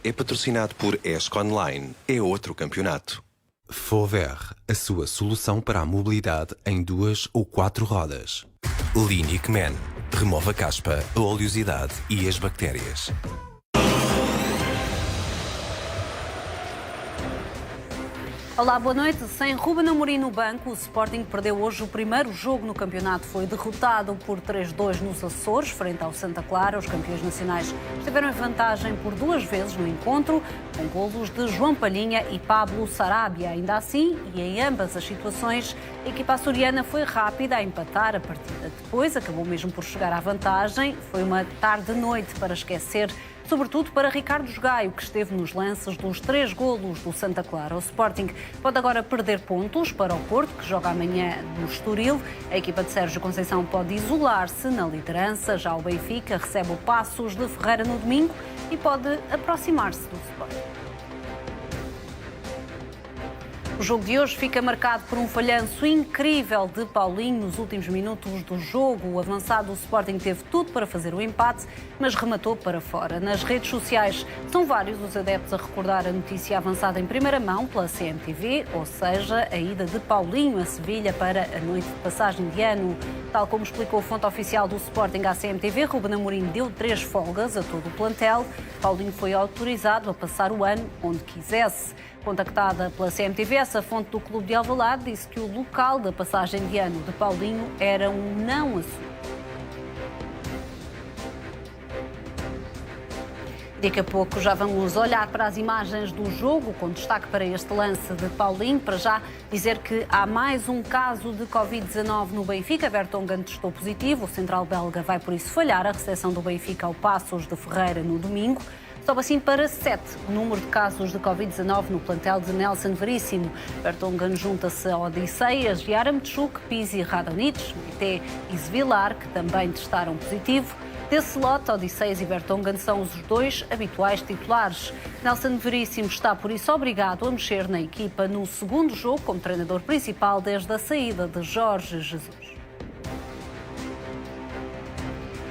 é patrocinado por ESC Online. É outro campeonato. Fover, a sua solução para a mobilidade em 2 ou 4 rodas. Linic Man. Remove a caspa, a oleosidade e as bactérias. Olá, boa noite. Sem Ruben Amorim no banco, o Sporting perdeu hoje o primeiro jogo no campeonato. Foi derrotado por 3-2 nos Açores, frente ao Santa Clara. Os campeões nacionais estiveram em vantagem por 2 vezes no encontro, com golos de João Palhinha e Pablo Sarabia. Ainda assim, e em ambas as situações, a equipa açoriana foi rápida a empatar a partida. Depois, acabou mesmo por chegar à vantagem. Foi uma tarde-noite para esquecer, sobretudo para Ricardo Gaio, que esteve nos lances dos 3 golos do Santa Clara. O Sporting pode agora perder pontos para o Porto, que joga amanhã no Estoril. A equipa de Sérgio Conceição pode isolar-se na liderança. Já o Benfica recebe o Passos de Ferreira no domingo e pode aproximar-se do Sporting. O jogo de hoje fica marcado por um falhanço incrível de Paulinho nos últimos minutos do jogo. O avançado do Sporting teve tudo para fazer o empate, mas rematou para fora. Nas redes sociais são vários os adeptos a recordar a notícia avançada em primeira mão pela CMTV, ou seja, a ida de Paulinho a Sevilha para a noite de passagem de ano. Tal como explicou a fonte oficial do Sporting à CMTV, Ruben Amorim deu 3 folgas a todo o plantel. Paulinho foi autorizado a passar o ano onde quisesse. Contactada pela CMTV, essa fonte do Clube de Alvalade disse que o local da passagem de ano de Paulinho era um não assunto. Daqui a pouco já vamos olhar para as imagens do jogo, com destaque para este lance de Paulinho. Para já dizer que há mais um caso de Covid-19 no Benfica. Vertonghen testou positivo. O central belga vai por isso falhar a recepção do Benfica ao Passos de Ferreira no domingo. Sobe assim para 7 o número de casos de Covid-19 no plantel de Nelson Veríssimo. Vertonghen junta-se a Odisseias, Yaramchuk, Pizzi, Radonjic, Meite e Zvilar, que também testaram positivo. Desse lote, Odisseias e Vertonghen são os 2 habituais titulares. Nelson Veríssimo está, por isso, obrigado a mexer na equipa no segundo jogo como treinador principal desde a saída de Jorge Jesus.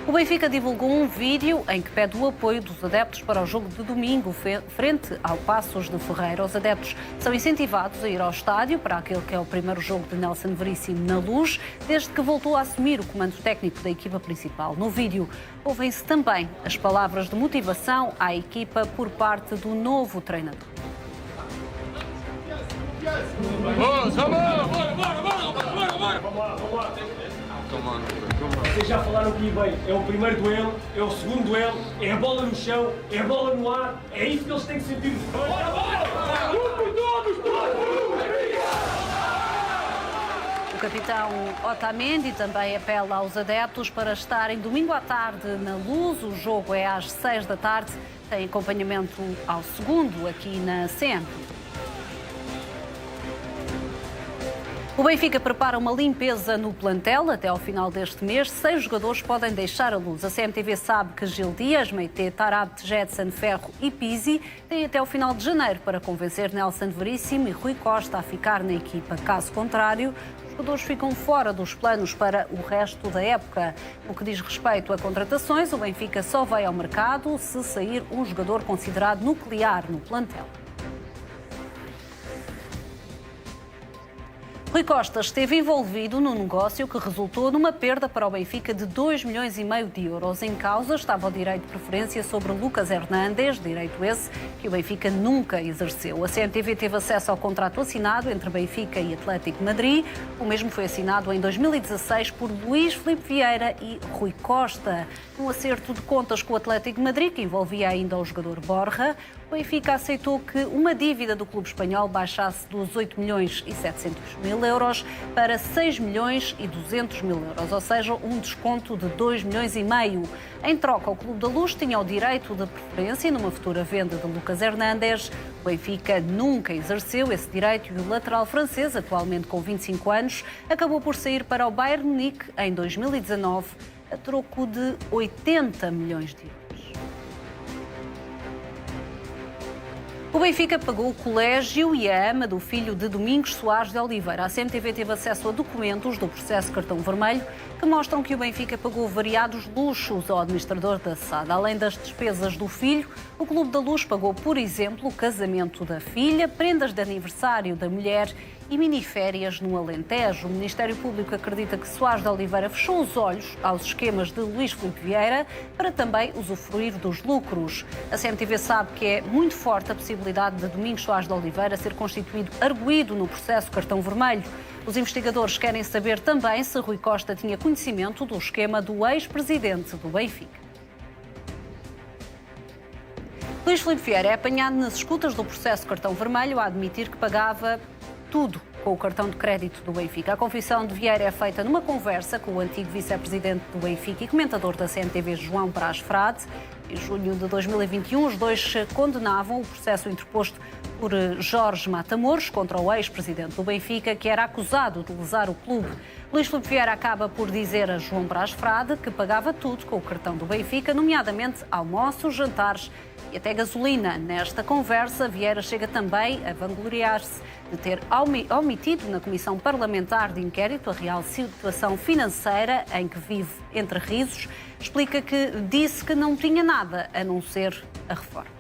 O Benfica divulgou um vídeo em que pede o apoio dos adeptos para o jogo de domingo, frente ao Passos de Ferreira. Os adeptos são incentivados a ir ao estádio para aquele que é o primeiro jogo de Nelson Veríssimo na Luz, desde que voltou a assumir o comando técnico da equipa principal. No vídeo, ouvem-se também as palavras de motivação à equipa por parte do novo treinador. Vocês já falaram aqui bem, é o primeiro duelo, é o segundo duelo, é a bola no chão, é a bola no ar, é isso que eles têm que sentir. O capitão Otamendi também apela aos adeptos para estarem domingo à tarde na Luz. O jogo é às 6 da tarde, tem acompanhamento ao segundo aqui na CM. O Benfica prepara uma limpeza no plantel. Até ao final deste mês, 6 jogadores podem deixar a Luz. A CMTV sabe que Gil Dias, Meite, Tarabt, Jetson, Ferro e Pizzi têm até ao final de janeiro para convencer Nelson Veríssimo e Rui Costa a ficar na equipa. Caso contrário, os jogadores ficam fora dos planos para o resto da época. No que diz respeito a contratações, o Benfica só vai ao mercado se sair um jogador considerado nuclear no plantel. Rui Costa esteve envolvido num negócio que resultou numa perda para o Benfica de 2,5 milhões de euros. Em causa estava o direito de preferência sobre Lucas Hernández, direito esse que o Benfica nunca exerceu. A CMTV teve acesso ao contrato assinado entre Benfica e Atlético de Madrid. O mesmo foi assinado em 2016 por Luís Filipe Vieira e Rui Costa. Um acerto de contas com o Atlético de Madrid, que envolvia ainda o jogador Borja, o Benfica aceitou que uma dívida do clube espanhol baixasse dos 8 milhões e 700 mil euros para 6 milhões e 200 mil euros, ou seja, um desconto de 2,5 milhões. Em troca, o Clube da Luz tinha o direito de preferência numa futura venda de Lucas Hernández. O Benfica nunca exerceu esse direito e o lateral francês, atualmente com 25 anos, acabou por sair para o Bayern Munique em 2019 a troco de 80 milhões de euros. O Benfica pagou o colégio e a ama do filho de Domingos Soares de Oliveira. A CMTV teve acesso a documentos do processo Cartão Vermelho que mostram que o Benfica pagou variados luxos ao administrador da SAD. Além das despesas do filho, o Clube da Luz pagou, por exemplo, o casamento da filha, prendas de aniversário da mulher e miniférias no Alentejo. O Ministério Público acredita que Soares de Oliveira fechou os olhos aos esquemas de Luís Filipe Vieira para também usufruir dos lucros. A CMTV sabe que é muito forte a possibilidade de Domingos Soares de Oliveira ser constituído arguido no processo Cartão Vermelho. Os investigadores querem saber também se Rui Costa tinha conhecimento do esquema do ex-presidente do Benfica. Luís Filipe Vieira é apanhado nas escutas do processo Cartão Vermelho a admitir que pagava tudo com o cartão de crédito do Benfica. A confissão de Vieira é feita numa conversa com o antigo vice-presidente do Benfica e comentador da CMTV, João Braz Frade. Em julho de 2021, os dois condenavam o processo interposto por Jorge Matamoros contra o ex-presidente do Benfica, que era acusado de lesar o clube. Luís Filipe Vieira acaba por dizer a João Braz Frade que pagava tudo com o cartão do Benfica, nomeadamente almoços, jantares e até gasolina. Nesta conversa, Vieira chega também a vangloriar-se de ter omitido na Comissão Parlamentar de Inquérito a real situação financeira em que vive entre risos. Explica que disse que não tinha nada a não ser a reforma.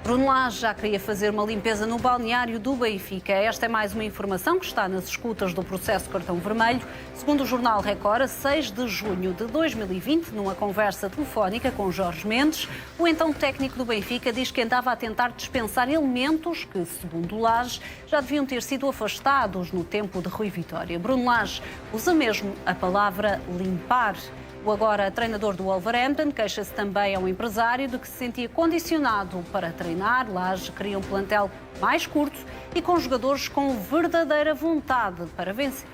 Bruno Lage já queria fazer uma limpeza no balneário do Benfica. Esta é mais uma informação que está nas escutas do processo Cartão Vermelho. Segundo o jornal Record, a 6 de junho de 2020, numa conversa telefónica com Jorge Mendes, o então técnico do Benfica diz que andava a tentar dispensar elementos que, segundo Lage, já deviam ter sido afastados no tempo de Rui Vitória. Bruno Lage usa mesmo a palavra limpar. O agora treinador do Wolverhampton queixa-se também ao empresário de que se sentia condicionado para treinar. Lage queria um plantel mais curto e com jogadores com verdadeira vontade para vencer.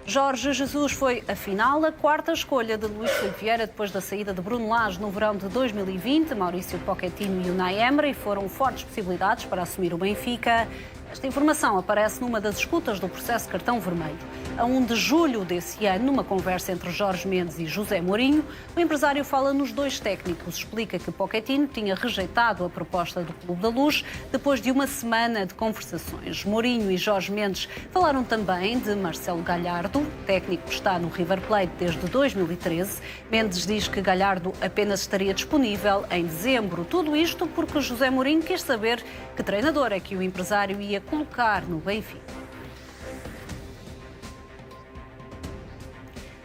Jorge Jesus foi, afinal, a quarta escolha de Luís Filipe Vieira depois da saída de Bruno Lage no verão de 2020. Maurício Pochettino e Unai Emery foram fortes possibilidades para assumir o Benfica. Esta informação aparece numa das escutas do processo Cartão Vermelho. A 1 de julho desse ano, numa conversa entre Jorge Mendes e José Mourinho, o empresário fala nos dois técnicos. Explica que Pochettino tinha rejeitado a proposta do Clube da Luz depois de uma semana de conversações. Mourinho e Jorge Mendes falaram também de Marcelo Galhardo, técnico que está no River Plate desde 2013. Mendes diz que Galhardo apenas estaria disponível em dezembro. Tudo isto porque José Mourinho quis saber que treinador é que o empresário ia colocar no Benfica.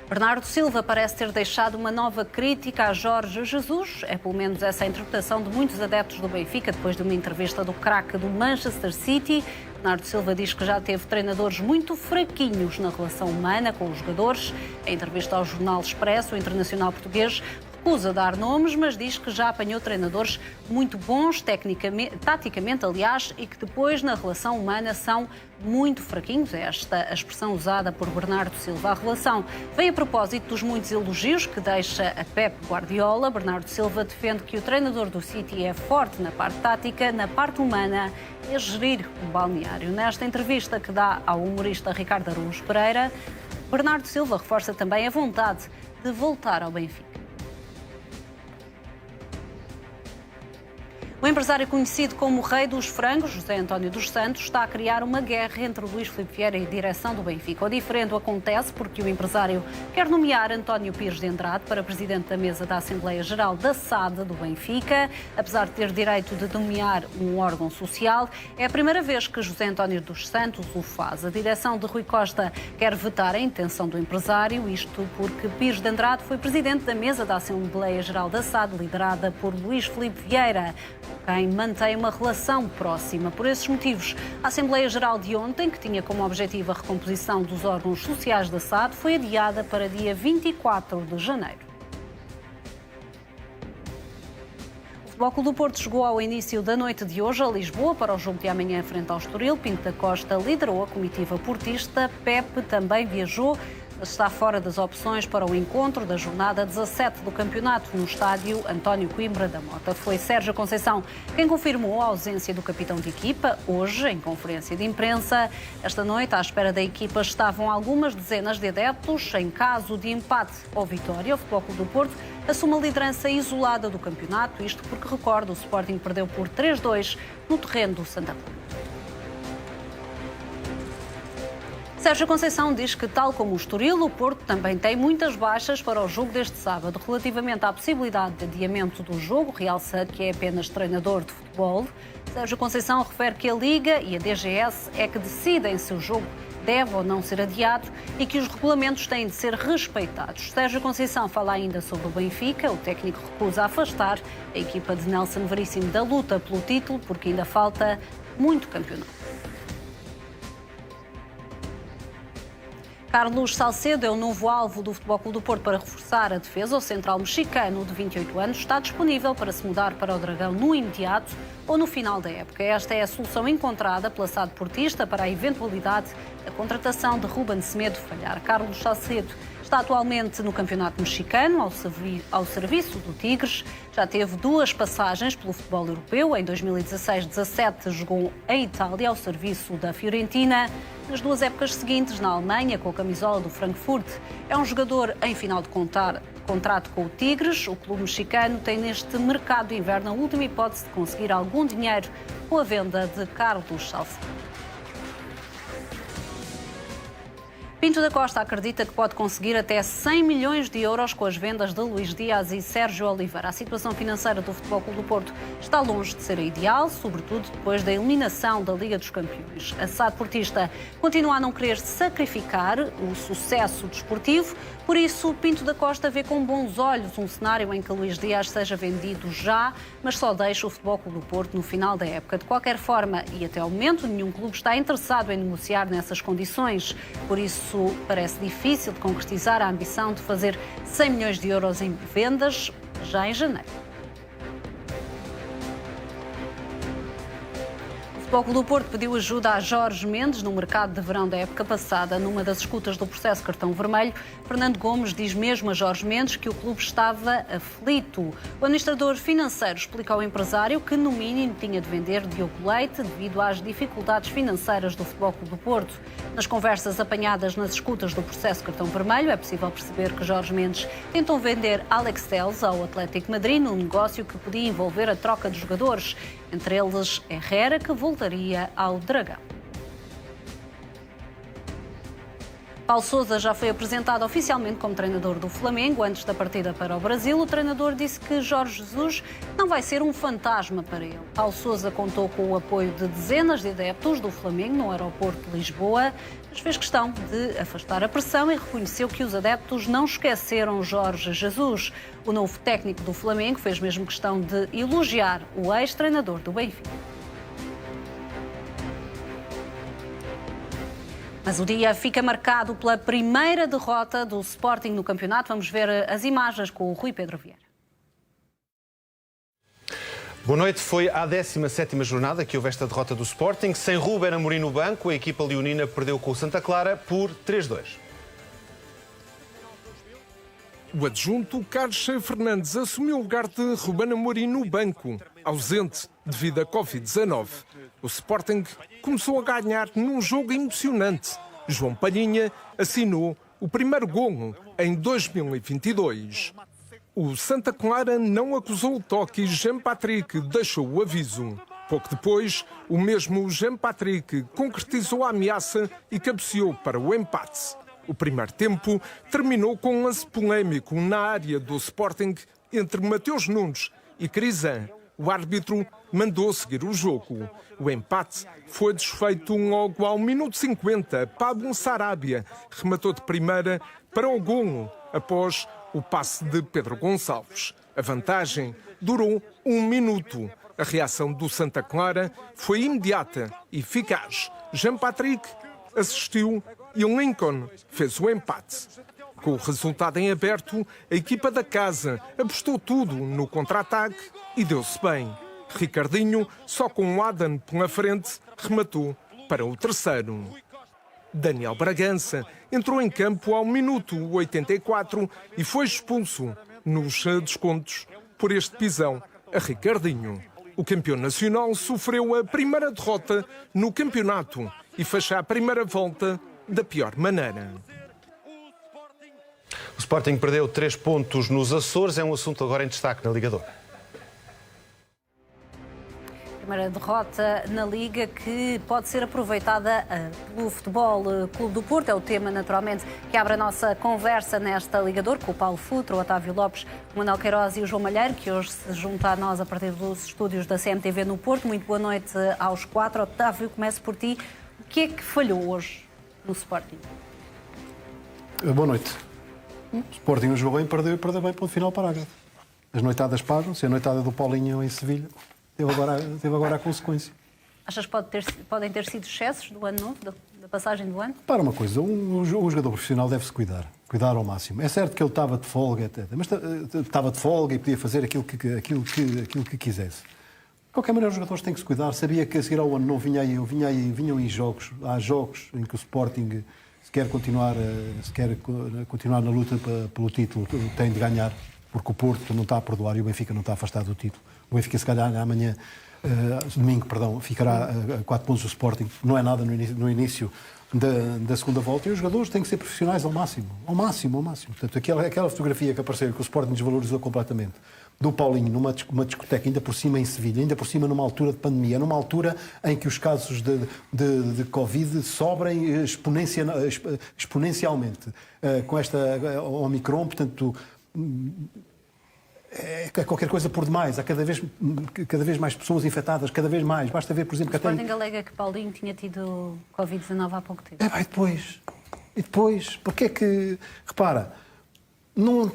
Bernardo Silva parece ter deixado uma nova crítica a Jorge Jesus. É pelo menos essa a interpretação de muitos adeptos do Benfica depois de uma entrevista do craque do Manchester City. Bernardo Silva diz que já teve treinadores muito fraquinhos na relação humana com os jogadores. Em entrevista ao jornal Expresso, o internacional português recusa dar nomes, mas diz que já apanhou treinadores muito bons, taticamente, aliás, e que depois, na relação humana, são muito fraquinhos. É esta a expressão usada por Bernardo Silva. A relação vem a propósito dos muitos elogios que deixa a Pep Guardiola. Bernardo Silva defende que o treinador do City é forte na parte tática, na parte humana e a gerir o balneário. Nesta entrevista que dá ao humorista Ricardo Araújo Pereira, Bernardo Silva reforça também a vontade de voltar ao Benfica. O empresário conhecido como o Rei dos Frangos, José António dos Santos, está a criar uma guerra entre Luís Filipe Vieira e a direção do Benfica. O diferendo acontece porque o empresário quer nomear António Pires de Andrade para presidente da mesa da Assembleia Geral da SAD do Benfica. Apesar de ter direito de nomear um órgão social, é a primeira vez que José António dos Santos o faz. A direção de Rui Costa quer vetar a intenção do empresário, isto porque Pires de Andrade foi presidente da mesa da Assembleia Geral da SAD, liderada por Luís Filipe Vieira, quem mantém uma relação próxima. Por esses motivos, a Assembleia Geral de ontem, que tinha como objetivo a recomposição dos órgãos sociais da SAD, foi adiada para dia 24 de janeiro. O Futebol Clube do Porto chegou ao início da noite de hoje a Lisboa para o jogo de amanhã frente ao Estoril. Pinto da Costa liderou a comitiva portista. Pepe também viajou mas está fora das opções para o encontro da jornada 17 do campeonato no estádio António Coimbra da Mota. Foi Sérgio Conceição quem confirmou a ausência do capitão de equipa, hoje em conferência de imprensa. Esta noite, à espera da equipa, estavam algumas dezenas de adeptos. Em caso de empate ou vitória, o Futebol Clube do Porto assume a liderança isolada do campeonato, isto porque, recordo, o Sporting perdeu por 3-2 no terreno do Santa Clara. Sérgio Conceição diz que, tal como o Estoril, o Porto também tem muitas baixas para o jogo deste sábado. Relativamente à possibilidade de adiamento do jogo, realça que é apenas treinador de futebol. Sérgio Conceição refere que a Liga e a DGS é que decidem se o jogo deve ou não ser adiado e que os regulamentos têm de ser respeitados. Sérgio Conceição fala ainda sobre o Benfica. O técnico recusa afastar a equipa de Nelson Veríssimo da luta pelo título, porque ainda falta muito campeonato. Carlos Salcedo é o novo alvo do Futebol Clube do Porto para reforçar a defesa. O central mexicano de 28 anos está disponível para se mudar para o Dragão no imediato ou no final da época. Esta é a solução encontrada pela SAD Portista para a eventualidade da contratação de Ruben Semedo falhar. Carlos Salcedo está atualmente no Campeonato Mexicano, ao serviço do Tigres. Já teve 2 passagens pelo futebol europeu. Em 2016-17 jogou em Itália, ao serviço da Fiorentina. Nas 2 épocas seguintes, na Alemanha, com a camisola do Frankfurt. É um jogador em final de contrato com o Tigres. O clube mexicano tem neste mercado de inverno a última hipótese de conseguir algum dinheiro com a venda de Carlos Salcedo. Pinto da Costa acredita que pode conseguir até 100 milhões de euros com as vendas de Luís Dias e Sérgio Oliveira. A situação financeira do Futebol Clube do Porto está longe de ser a ideal, sobretudo depois da eliminação da Liga dos Campeões. A SAD Portista continua a não querer sacrificar o sucesso desportivo, por isso Pinto da Costa vê com bons olhos um cenário em que Luís Dias seja vendido já, mas só deixa o Futebol Clube do Porto no final da época. De qualquer forma, e até ao momento, nenhum clube está interessado em negociar nessas condições, por isso parece difícil de concretizar a ambição de fazer 100 milhões de euros em vendas já em janeiro. O Futebol Clube do Porto pediu ajuda a Jorge Mendes no mercado de verão da época passada. Numa das escutas do processo cartão vermelho, Fernando Gomes diz mesmo a Jorge Mendes que o clube estava aflito. O administrador financeiro explica ao empresário que, no mínimo, tinha de vender Diogo Leite devido às dificuldades financeiras do Futebol Clube do Porto. Nas conversas apanhadas nas escutas do processo cartão vermelho, é possível perceber que Jorge Mendes tentou vender Alex Telles ao Atlético Madrid num negócio que podia envolver a troca de jogadores, entre eles Herrera, que voltaria ao Dragão. Paulo Sousa já foi apresentado oficialmente como treinador do Flamengo. Antes da partida para o Brasil, o treinador disse que Jorge Jesus não vai ser um fantasma para ele. Paulo Sousa contou com o apoio de dezenas de adeptos do Flamengo no aeroporto de Lisboa, mas fez questão de afastar a pressão e reconheceu que os adeptos não esqueceram Jorge Jesus. O novo técnico do Flamengo fez mesmo questão de elogiar o ex-treinador do Benfica. Mas o dia fica marcado pela primeira derrota do Sporting no campeonato. Vamos ver as imagens com o Rui Pedro Vieira. Boa noite. Foi à 17ª jornada que houve esta derrota do Sporting. Sem Ruben Amorim no banco, a equipa leonina perdeu com o Santa Clara por 3-2. O adjunto Carlos Fernandes assumiu o lugar de Ruben Amorim no banco, ausente devido à Covid-19. O Sporting começou a ganhar num jogo emocionante. João Palhinha assinou o primeiro golo em 2022. O Santa Clara não acusou o toque e Jean-Patrick deixou o aviso. Pouco depois, o mesmo Jean-Patrick concretizou a ameaça e cabeceou para o empate. O primeiro tempo terminou com um lance polémico na área do Sporting entre Mateus Nunes e Crisan. O árbitro mandou seguir o jogo. O empate foi desfeito logo ao minuto 50. Pablo Sarabia rematou de primeira para o golo após o passe de Pedro Gonçalves. A vantagem durou 1 minuto. A reação do Santa Clara foi imediata e eficaz. Jean-Patrick assistiu e Lincoln fez o empate. Com o resultado em aberto, a equipa da casa apostou tudo no contra-ataque e deu-se bem. Ricardinho, só com o Adam pela frente, rematou para o terceiro. Daniel Bragança entrou em campo ao minuto 84 e foi expulso nos descontos por este pisão a Ricardinho. O campeão nacional sofreu a primeira derrota no campeonato e fecha a primeira volta da pior maneira. O Sporting perdeu 3 pontos nos Açores. É um assunto agora em destaque na Liga 2. Primeira derrota na Liga que pode ser aproveitada pelo Futebol Clube do Porto. É o tema, naturalmente, que abre a nossa conversa nesta Liga 2 com o Paulo Futre, o Otávio Lopes, o Manuel Queiroz e o João Malheiro, que hoje se junta a nós a partir dos estúdios da CMTV no Porto. Muito boa noite aos 4. Otávio, começo por ti. O que é que falhou hoje no Sporting? Boa noite. O Sporting jogou bem, perdeu bem, ponto final, parágrafo. As noitadas pagam-se, a noitada do Paulinho em Sevilha teve agora a consequência. Achas que podem ter sido excessos do ano novo, da passagem do ano? Para uma coisa, o jogador profissional deve-se cuidar ao máximo. É certo que ele estava de folga, mas estava de folga e podia fazer aquilo que quisesse. De qualquer maneira, os jogadores têm que se cuidar. Sabia que a seguir ao ano novo vinham em jogos. Há jogos em que o Sporting, se quer continuar na luta pelo título, tem de ganhar, porque o Porto não está a perdoar e o Benfica não está afastado do título. O Benfica, se calhar, amanhã, domingo, ficará a 4 pontos do Sporting. Não é nada no início da segunda volta. E os jogadores têm que ser profissionais ao máximo. Portanto, aquela fotografia que apareceu, que o Sporting desvalorizou completamente, do Paulinho numa discoteca, ainda por cima em Sevilha, ainda por cima numa altura de pandemia, numa altura em que os casos de Covid sobrem exponencialmente. Com esta Omicron, portanto, é qualquer coisa por demais. Há cada vez mais pessoas infectadas, cada vez mais. Basta ver, por exemplo, o Sporting alega que Paulinho tinha tido Covid-19 há pouco tempo. E depois, porque é que, repara, não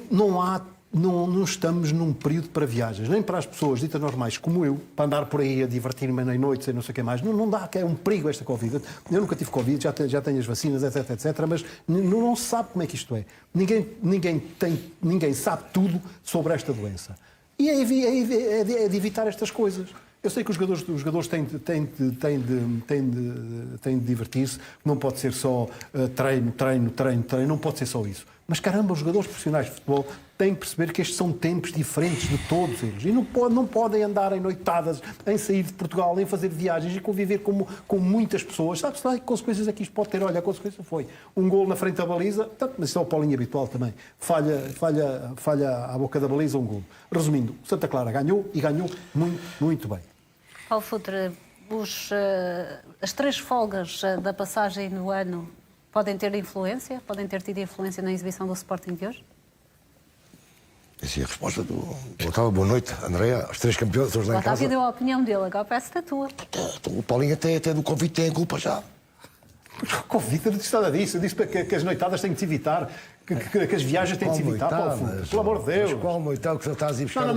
estamos num período para viagens, nem para as pessoas ditas normais como eu, para andar por aí a divertir-me em noites e não sei o que mais. Não dá, que é um perigo esta Covid. Eu nunca tive Covid, já tenho as vacinas, etc, mas não se sabe como é que isto é. Ninguém sabe tudo sobre esta doença. E é de evitar estas coisas. Eu sei que os jogadores têm de divertir-se, não pode ser só treino, não pode ser só isso. Mas caramba, os jogadores profissionais de futebol têm que perceber que estes são tempos diferentes de todos eles. E não podem andar em noitadas, em sair de Portugal, em fazer viagens e conviver com muitas pessoas. Sabe-se lá que consequências é que isto pode ter? Olha, a consequência foi um golo na frente da baliza, mas isso é o Paulinho habitual também. Falha à boca da baliza, um golo. Resumindo, Santa Clara ganhou e ganhou muito, muito bem. Paulo Futre, as 3 folgas da passagem do ano podem ter tido influência na exibição do Sporting de hoje? Essa é a resposta do Otávio. Boa noite, Andréa. Os 3 campeões hoje lá em casa. O Otávio deu a opinião dele, agora parece-te a tua. O Paulinho até do Covid tem a culpa já. O Covid não disse nada disso. Eu disse que as noitadas têm de se evitar, que as viagens têm de se evitar. Pelo amor de Deus. Mas qual noitada que você estás a ir buscar?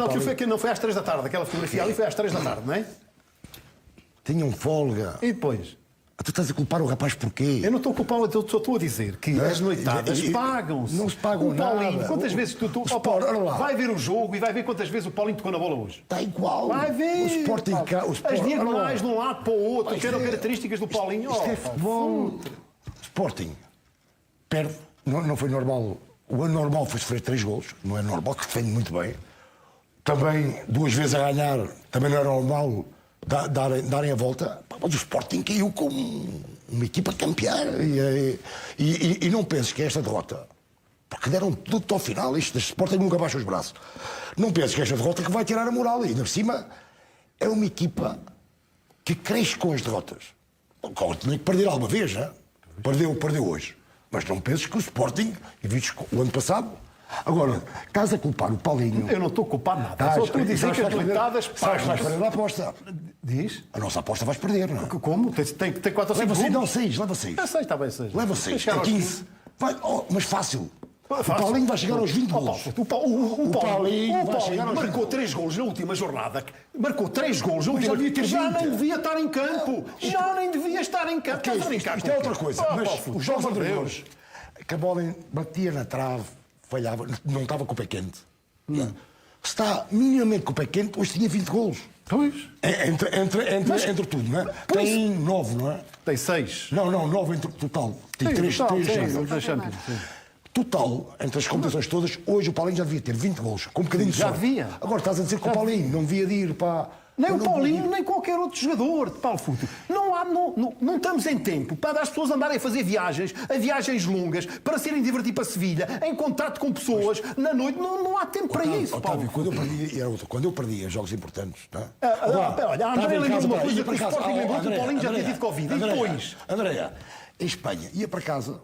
Não foi às 3 da tarde. Aquela fotografia ali foi às 3 da tarde, não é? Tinham folga. E depois? Tu estás a culpar o rapaz porquê? Eu não estou a culpar, eu só estou a dizer que as noitadas pagam-se. Não se pagam nada. Quantas vezes vai ver o jogo e vai ver quantas vezes o Paulinho tocou na bola hoje? Está igual. Vai ver. O Sporting as diagonais de um lado para o outro, que eram características do Paulinho. Isto é futebol. O Sporting perde. Não foi normal. O ano normal foi sofrer 3 golos. Não é normal, que defende muito bem. Também 2 vezes a ganhar. Também não é normal darem a volta. Mas o Sporting caiu com uma equipa campeã. E não penses que esta derrota, porque deram tudo até ao final, este Sporting nunca baixa os braços. Não penses que esta derrota que vai tirar a moral. E ainda por cima é uma equipa que cresce com as derrotas. Tinha que perder alguma vez, né? Perdeu hoje. Mas não penses que o Sporting, e vistes o ano passado. Agora, estás a culpar o Paulinho. Eu não estou a culpar nada. Só estou a dizer que as noitadas pagam. Vais perder a aposta. Diz? A nossa aposta vais perder, não é? Como? Tem 4 ou 5 leva 6, golos? não, 6, leva 6. Já sei, está bem 6. Leva 6, é 15. Vai, mas fácil. O Paulinho vai chegar aos 20 golos. O Paulinho marcou 3 golos na última jornada. Marcou 3 golos na última jornada. Já nem devia estar em campo. Já nem devia estar em campo. Isto é outra coisa. Mas os jogos anteriores, que a bola batia na trave, falhava, não estava com o pé quente. Se está minimamente com o pé quente, hoje tinha 20 golos. Pois. Entre tudo, não é? Tem 9, não é? Tem 6. Não, 9 entre total. Tem 3 da Champions. Sim. Total, entre as competições todas, hoje o Paulinho já devia ter 20 golos, com um bocadinho de Já sorte. devia. Agora estás a dizer que o Paulinho não devia de ir para... Nem o Paulinho, nem qualquer outro jogador de Paulo Futre. Não estamos em tempo para as pessoas andarem a fazer viagens longas, para se irem divertir para Sevilha, em contato com pessoas, na noite. Não há tempo para isso, Paulo. Otávio, quando eu perdia jogos importantes... Tá? Olha, a André lembrou uma coisa que o Sporting lembrou que o Paulinho já tinha tido Covid. E depois? Andréia, em Espanha, ia para casa...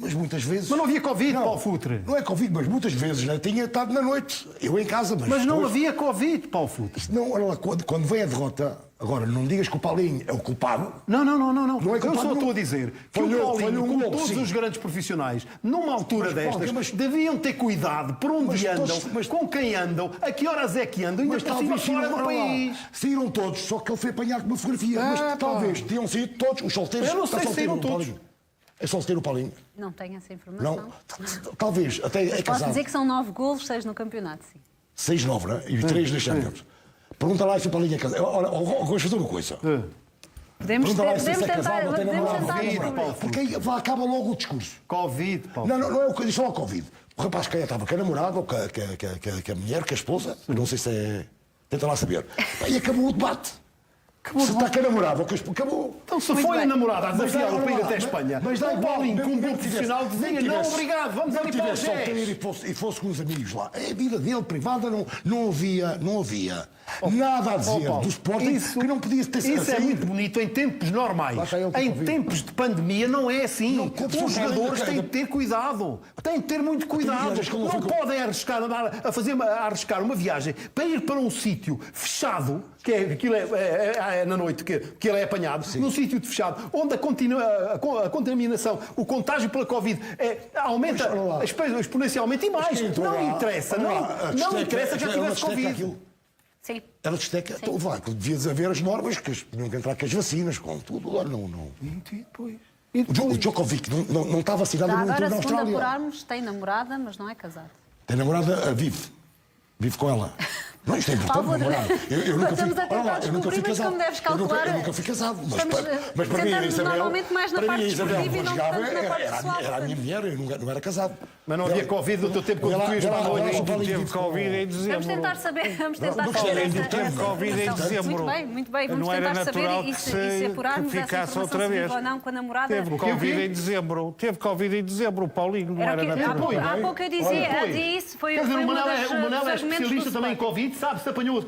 Mas muitas vezes... Mas não havia Covid, Paulo Futre. Não é Covid, mas muitas vezes já tinha estado na noite. Eu em casa, mas não havia Covid, Paulo Futre. Não, olha lá, quando vem a derrota... Agora, não digas que o Paulinho é o culpado. Não. Não é culpado, eu só estou a dizer que o Paulinho, como gol, todos sim. os grandes profissionais, numa altura destas, deviam ter cuidado por onde andam, com quem andam, a que horas é que andam, ainda por cima fora do país. Saíram todos, só que ele foi apanhado com uma fotografia. Mas talvez tenham saído todos os solteiros. Eu não sei se saíram todos. É solteiro o Paulinho? Não tenho essa informação. Não? Talvez, até é Posso casado. dizer que são 9 golos, 6 no campeonato, sim. 6-9, não é? E 3 na Champions. Pergunta lá se o Paulinho é casado. Olha, vamos fazer uma coisa. Podemos Pergunta lá se é tentar, casado ou tem namorado. tentar. Porque aí acaba logo o discurso. Covid, Paulo. Não é o que eu disse, só o Covid. O rapaz que estava com a namorada, ou com a mulher, com a esposa, não sei se é... Tenta lá saber. E acabou o debate. Se está com a namorada, acabou. Então, se foi a namorada a desafiar o país até a Espanha, o Paulinho, como bom profissional, dizia: não, obrigado, vamos ali para o solteiro e fosse com os amigos lá. A vida dele, privada, não havia nada a dizer do Sporting que não podia ter sido. Isso é muito bonito em tempos normais. Em tempos de pandemia não é assim. Os jogadores têm de ter cuidado. Têm de ter muito cuidado. Não podem arriscar arriscar uma viagem para ir para um sítio fechado, que aquilo é na noite que ele é apanhado, num sítio fechado, onde a contaminação, o contágio pela Covid aumenta exponencialmente e mais. Não interessa que já tivesse Covid. Sim. Ela destaca, devia haver as normas, que tinham que entrar com as vacinas, com tudo. Agora não. E depois? O Djokovic não está vacinado no Agora, na segundo Austrália. apurarmos, tem namorada, mas não é casado. Tem namorada, vive com ela. Não, isto é importante, namorada. Estamos a tentar descobrir, mas como deves calcular... Eu nunca fui casado. Mas para mim, a Sentamos Isabel... normalmente mais na parte desportiva e não tanto na parte pessoal. Era a minha mulher, eu não era casado. Mas não havia Covid no teu tempo quando tu ias para a noite. Teve Covid em dezembro. Vamos tentar saber Teve Covid em dezembro. Muito bem. Vamos Não era tentar saber natural e se apurarmos essa ficasse informação outra se vez. vive ou não com a namorada. Teve Covid em dezembro. Teve Covid em dezembro. O Paulinho não era natural. Há pouco eu dizia isso. Foi Quer dizer, o um Manel dos é argumentos do especialista também em Sporting. Covid, sabe se apanhou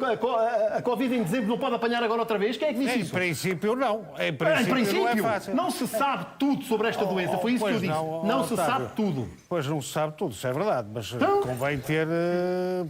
a Covid em dezembro, não pode apanhar agora outra vez? Quem é que disse Em isso? princípio, não. Em Em princípio, não é fácil. não se sabe tudo sobre esta doença, foi isso que eu disse. Não se sabe tudo. Pois não se sabe tudo, isso é verdade, mas convém ter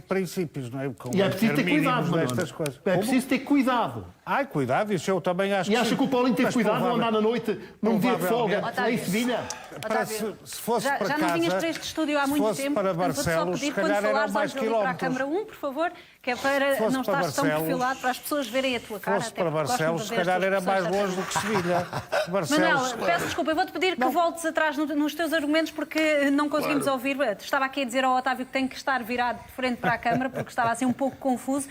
princípios, não é? E é preciso ter cuidado, destas coisas. É preciso ter cuidado. Ai, cuidado, isso eu também acho E acha que o Paulinho teve cuidado de andar na noite, num dia de folga, em Sevilha? Otávio, se fosse já para não vinhas casa, para este estúdio há se muito fosse tempo. para Portanto, vou-te só Barcelos, pedir, se quando calhar eram falares, mais olha ali para a quilómetros. câmara 1, por favor, que é para não para estar tão Barcelos, perfilado, para as pessoas verem a tua cara. fosse até para porque gostam de Barcelos, se ver as calhar tuas era mais expressões. longe do que Sevilha. Manel, Barcelos, peço desculpa, eu vou-te pedir que voltes atrás nos teus argumentos porque não conseguimos ouvir. Estava aqui a dizer ao Otávio que tem que estar virado de frente para a câmara porque estava assim um pouco confuso.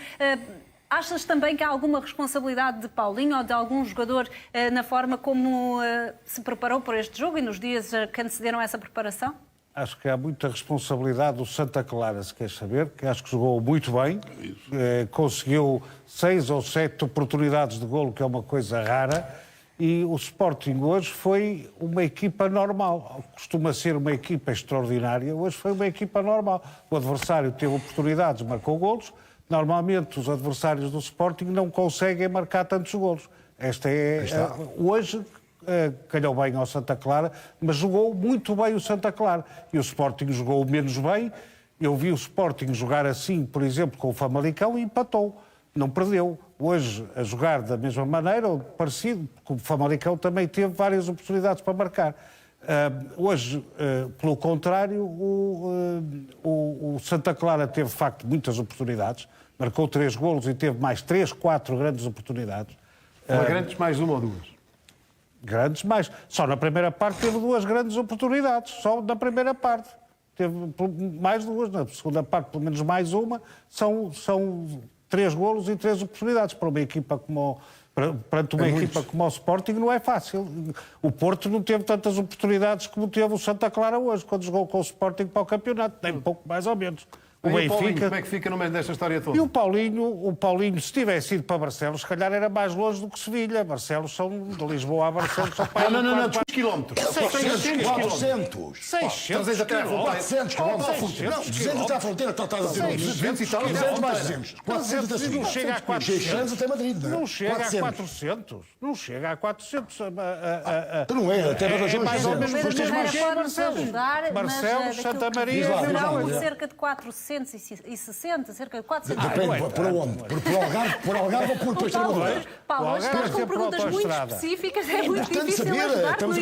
Achas também que há alguma responsabilidade de Paulinho ou de algum jogador na forma como se preparou para este jogo e nos dias que antecederam essa preparação? Acho que há muita responsabilidade do Santa Clara, se queres saber, que acho que jogou muito bem, conseguiu 6 ou 7 oportunidades de golo, que é uma coisa rara, e o Sporting hoje foi uma equipa normal. Costuma ser uma equipa extraordinária, hoje foi uma equipa normal. O adversário teve oportunidades, marcou golos. Normalmente os adversários do Sporting não conseguem marcar tantos golos. Esta é hoje calhou bem ao Santa Clara, mas jogou muito bem o Santa Clara. E o Sporting jogou menos bem. Eu vi o Sporting jogar assim, por exemplo, com o Famalicão e empatou. Não perdeu. Hoje, a jogar da mesma maneira, ou parecido, porque o Famalicão também teve várias oportunidades para marcar. Hoje, pelo contrário, o Santa Clara teve, de facto, muitas oportunidades. Marcou 3 golos e teve mais 3, 4 grandes oportunidades. Grandes mais uma ou duas? Grandes mais. Só na primeira parte teve 2 grandes oportunidades. Só na primeira parte. teve mais duas, na segunda parte pelo menos mais uma, são 3 golos e 3 oportunidades para uma equipa como perante uma equipa como o Sporting não é fácil. O Porto não teve tantas oportunidades como teve o Santa Clara hoje, quando jogou com o Sporting para o campeonato, nem pouco mais ou menos. O Benfica, como é que fica no meio desta história toda? E o Paulinho, se tivesse ido para Barcelos, se calhar era mais longe do que Sevilha. Barcelos são de Lisboa a Barcelos. São para não, 2 quilómetros. 400. 600 até à fronteira. 400 quilómetros. Não, 200 até à fronteira. Estás a dizer 200 e tal. 200 mais 200. 400 e não chega a 400. 600 até Madrid, não é? Não chega a 400. Não chega a 400. Não é, até mais ou menos. Barcelos, Santa Maria... Não, cerca de 460, cerca de 400. Depende, por onde? Por Algarve ou por Extremadura? Paulo, hoje estás com perguntas muito específicas, é muito difícil ajudar. Estamos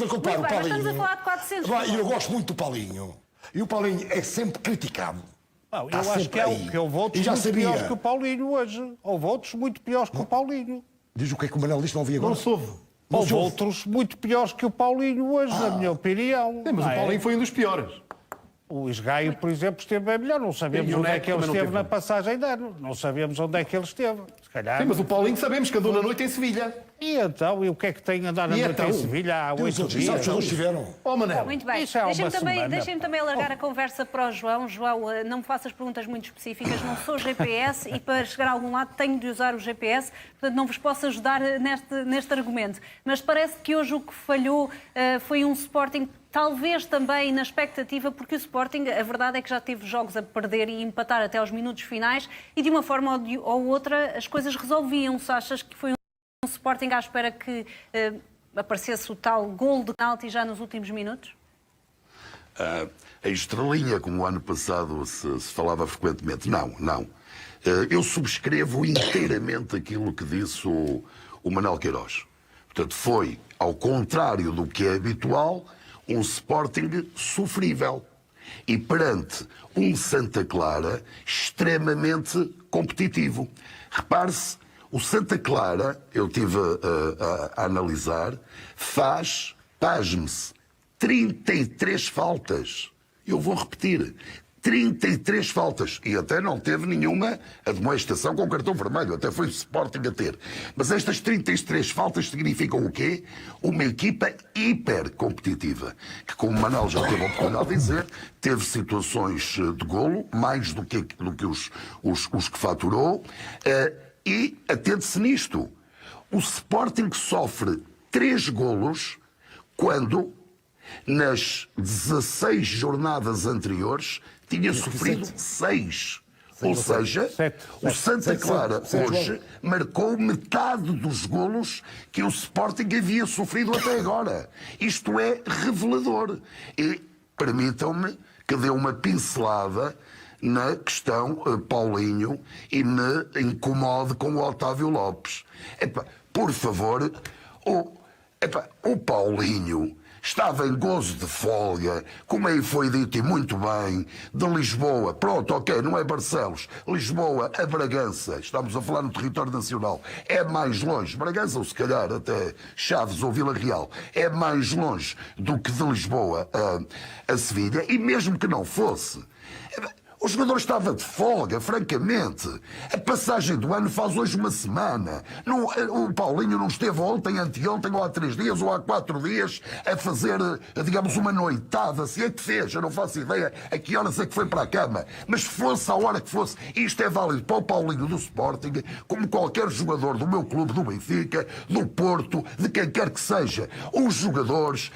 a comparar o Paulinho. Estamos a falar de 400. Eu gosto muito do Paulinho. E o Paulinho é sempre criticado. Eu acho que houve outros muito piores que o Paulinho hoje. Houve outros muito piores que o Paulinho. Diz o que é que o Manel disse, não ouvi agora. Não soube. Houve outros muito piores que o Paulinho hoje, na minha opinião. Sim, mas o Paulinho foi um dos piores. O Esgaio, por exemplo, esteve bem melhor. Não sabemos onde é que ele esteve na passagem de ano. Não sabemos onde é que ele esteve. Se calhar... Sim, mas o Paulinho sabemos que andou na noite em Sevilha. E então? E o que é que tem andado na noite em Sevilha há 8 dias? Sabes onde estiveram? Manel. Muito bem. Isso é Deixem-me também alargar a conversa para o João. João, não me faças perguntas muito específicas. Não sou GPS e para chegar a algum lado tenho de usar o GPS. Portanto, não vos posso ajudar neste argumento. Mas parece que hoje o que falhou foi um Sporting... Talvez também na expectativa, porque o Sporting, a verdade é que já teve jogos a perder e empatar até aos minutos finais e de uma forma ou outra as coisas resolviam-se. Achas que foi um Sporting à espera que aparecesse o tal gol de penalti já nos últimos minutos? A estrelinha, como o ano passado se falava frequentemente. Não. Eu subscrevo inteiramente aquilo que disse o Manuel Queiroz. Portanto, foi, ao contrário do que é habitual, um Sporting sofrível. E perante um Santa Clara extremamente competitivo. Repare-se, o Santa Clara, eu estive a analisar, faz, pasme-se, 33 faltas. Eu vou repetir, 33 faltas. E até não teve nenhuma admoestação com cartão vermelho. Até foi o Sporting a ter. Mas estas 33 faltas significam o quê? Uma equipa hiper competitiva. Que, como o Manuel já teve a oportunidade de dizer, teve situações de golo, mais do que os que faturou. E atente-se nisto. O Sporting sofre 3 golos quando, nas 16 jornadas anteriores, tinha sofrido 6. Ou seja, o Santa Clara hoje marcou metade dos golos que o Sporting havia sofrido até agora. Isto é revelador. E permitam-me que dê uma pincelada na questão Paulinho e me incomode com o Otávio Lopes. Por favor, o Paulinho estava em gozo de folga, como aí foi dito e muito bem, de Lisboa, pronto, ok, não é Barcelos, Lisboa a Bragança, estamos a falar no território nacional, é mais longe, Bragança ou se calhar até Chaves ou Vila Real, é mais longe do que de Lisboa a Sevilha, e mesmo que não fosse... O jogador estava de folga, francamente. A passagem do ano faz hoje uma semana. O Paulinho não esteve ontem, anteontem, ou há 3 dias, ou há 4 dias, a fazer, digamos, uma noitada. Se é que fez, eu não faço ideia a que horas é que foi para a cama. Mas fosse a hora que fosse, isto é válido para o Paulinho do Sporting, como qualquer jogador do meu clube, do Benfica, do Porto, de quem quer que seja. Os jogadores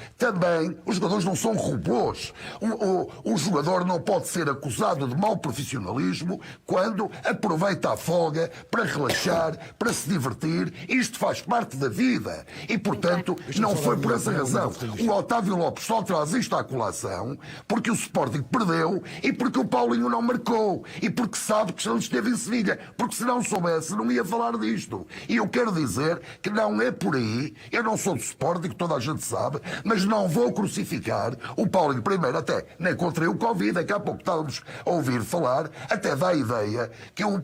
não são robôs. O jogador não pode ser acusado de mau profissionalismo quando aproveita a folga para relaxar, para se divertir. Isto faz parte da vida. E, portanto, não foi por essa razão. O Otávio Lopes só traz isto à colação porque o Sporting perdeu e porque o Paulinho não marcou. E porque sabe que ele esteve em Sevilha. Porque se não soubesse, não ia falar disto. E eu quero dizer que não é por aí. Eu não sou do Sporting, toda a gente sabe, mas não vou crucificar o Paulinho. Primeiro, até nem encontrei o Covid. Daqui a pouco estávamos a ouvir ouvir falar, até dá a ideia que o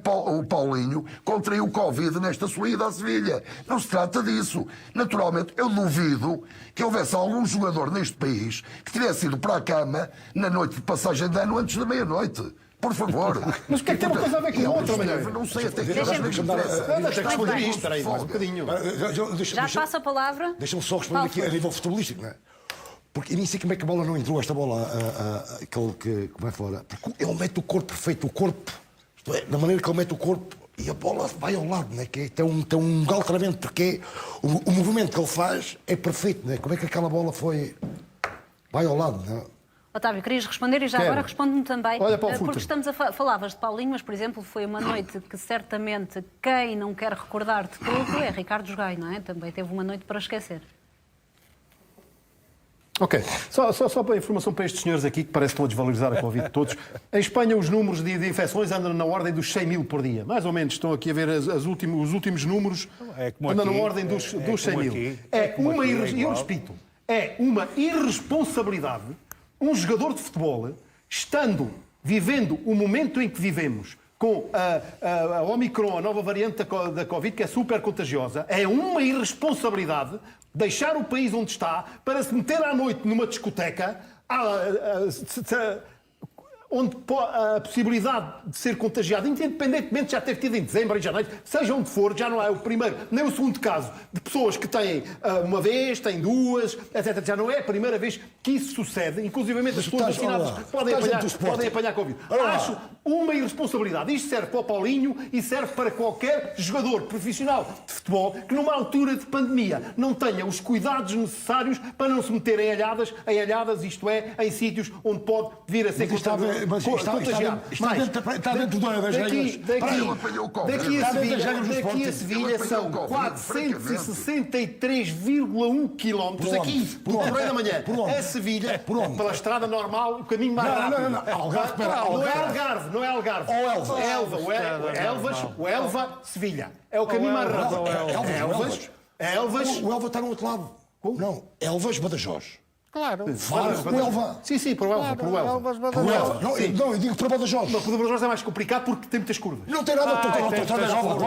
Paulinho contraiu Covid nesta sua ida à Sevilha. Não se trata disso. Naturalmente, eu duvido que houvesse algum jogador neste país que tivesse ido para a cama na noite de passagem de ano antes da meia-noite. Por favor. Mas o que é que tem uma coisa a ver com a outra, Malheiro? Não sei até que Deixa que responder isto. Espera aí, mais um bocadinho. Já passa a palavra. Deixa-me só responder aqui a nível futebolístico, não é? Porque eu nem sei como é que a bola não entrou, esta bola, aquele que vai fora. Porque ele mete o corpo perfeito, o corpo, isto é, da maneira que ele mete o corpo, e a bola vai ao lado, não é? Que tem um galtramento, porque o movimento que ele faz é perfeito, não é? Como é que aquela bola foi. Vai ao lado, não é? Otávio, querias responder e já Quero. agora responde-me também. Olha para o porque futuro. estamos falavas de Paulinho, mas, por exemplo, foi uma noite que certamente quem não quer recordar de todo é Ricardo Jogai, não é? Também teve uma noite para esquecer. Ok, só para informação para estes senhores aqui, que parece que estão a desvalorizar a Covid de todos. Em Espanha, os números de infecções andam na ordem dos 100 mil por dia. Mais ou menos, estão aqui a ver os últimos números, andam na ordem dos 100 mil. E eu repito, é uma irresponsabilidade um jogador de futebol, vivendo o momento em que vivemos, com a Omicron, a nova variante da Covid, que é super contagiosa, é uma irresponsabilidade deixar o país onde está para se meter à noite numa discoteca onde a possibilidade de ser contagiado, independentemente de já ter tido em dezembro, em janeiro, seja onde for, já não é o primeiro nem o segundo caso de pessoas que têm uma vez, têm duas, etc. Já não é a primeira vez que isso sucede. Inclusivamente as pessoas vacinadas podem apanhar Covid. Acho uma irresponsabilidade. Isto serve para o Paulinho e serve para qualquer jogador profissional de futebol que numa altura de pandemia não tenha os cuidados necessários para não se meter em alhadas, isto é, em sítios onde pode vir a ser contagiado. Está dentro das regras. Daqui a Sevilha são 463,1 quilómetros. Aqui, do Correio da Manhã. A Sevilha, pela estrada normal, o caminho mais rápido. Não é Algarve. O Elva, Sevilha. É o caminho mais rápido. Elvas. O Elva está no outro lado. Não, Elvas, Badajoz. Claro. O Elva. Sim, por Elva. Não, eu digo para Badajoz. Não, para Badajoz é mais complicado porque tem muitas curvas. Não tem nada, a autostrada é nova. A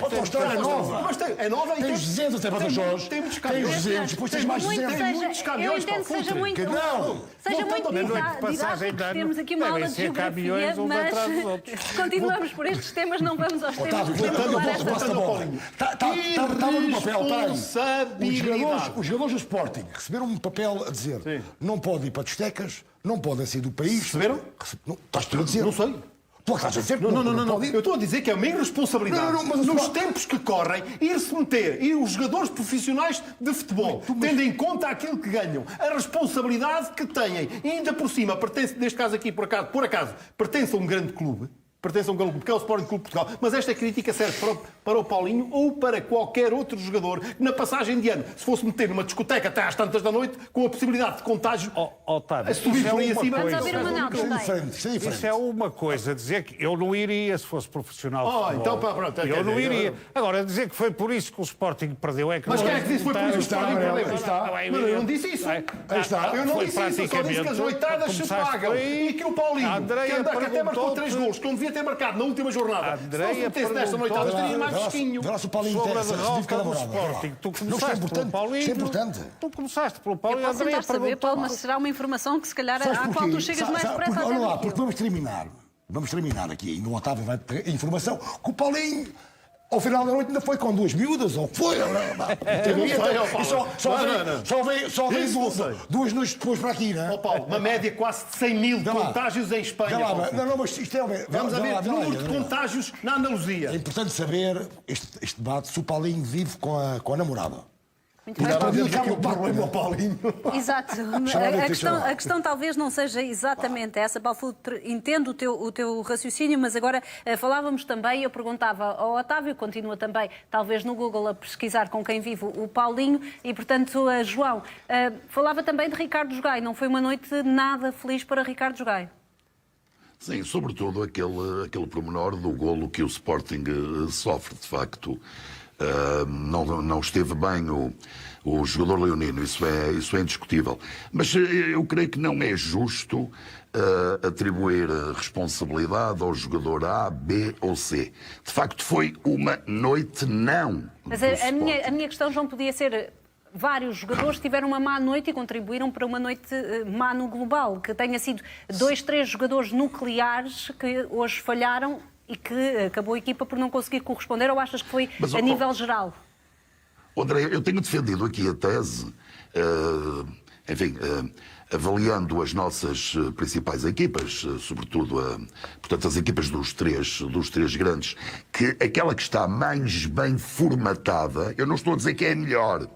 autostrada é nova. Mas é nova e tens 200 até Badajoz. Tem muitos caminhões. Tens 200, depois tens mais 200. Eu entendo que seja muito didático. Temos aqui uma aula de geografia, mas continuamos por estes temas, não vamos aos temas que temos a falar esta semana. Estava no papel, peraí. Os jogadores do Sporting receberam um papel a dizer não podem ir para discotecas, não podem sair do país. Receberam? Estás tu a dizer? Não sei. Tu estás a dizer que não. Eu estou a dizer que é uma irresponsabilidade nos tempos que correm ir-se meter, e os jogadores profissionais de futebol, tendo em conta aquilo que ganham, a responsabilidade que têm, e ainda por cima, neste caso aqui, por acaso, pertence a um grande clube, porque é o Sporting Clube de Portugal, mas esta crítica serve para o Paulinho ou para qualquer outro jogador que na passagem de ano, se fosse meter numa discoteca até às tantas da noite, com a possibilidade de contágio Otávio, a subir por aí acima. Vamos ouvir o Manuel também. Isso é uma coisa, dizer que eu não iria se fosse profissional de futebol. Então pronto. Eu não iria. Agora, dizer que foi por isso que o Sporting perdeu é que... Mas quem é que disse que foi por isso que o Sporting perdeu? Eu não disse isso. Eu não disse isso. Eu só disse que as oitadas se pagam e que o Paulinho, que até marcou 3 golos, que não devia ter marcado na última jornada, se não se metesse nesta noitada, estaria mais fresquinho. Sobre a derrota do Sporting. Tu começaste pelo Paulinho. Isto é importante. Tu começaste pelo Paulinho. Eu posso tentar saber, Paulo, mas será uma informação que se calhar à qual tu chegas mais depressa até do que eu. Vamos terminar aqui. E no Otávio vai ter a informação que o Paulinho, ao final da noite, ainda foi com 2 miúdas, ou foi? Só veio 2 noites depois para aqui, não é? Paulo, uma média quase de 100 mil contágios em Espanha. Mas isto é... Vamos a ver número de contágios na Andaluzia. É importante saber este debate se o Paulinho vive com a namorada. Muito bem. O problema ao Paulinho. Exato. A questão talvez não seja exatamente essa. Paulo, entendo o teu raciocínio, mas agora falávamos também, eu perguntava ao Otávio, continua também, talvez no Google, a pesquisar com quem vive o Paulinho, e portanto, João, falava também de Ricardo Jogai. Não foi uma noite nada feliz para Ricardo Jogai? Sim, sobretudo aquele pormenor do golo que o Sporting sofre, de facto. Não esteve bem o jogador leonino, isso é indiscutível. Mas eu creio que não é justo atribuir responsabilidade ao jogador A, B ou C. De facto, foi uma noite não. Mas do a Sporting. minha questão, João, podia ser... Vários jogadores tiveram uma má noite e contribuíram para uma noite má no global. Que tenha sido 2, 3 jogadores nucleares que hoje falharam e que acabou a equipa por não conseguir corresponder, ou achas que foi Mas, a nível geral? André, eu tenho defendido aqui a tese, avaliando as nossas principais equipas, sobretudo portanto, as equipas dos três grandes, que aquela que está mais bem formatada, eu não estou a dizer que é a melhor.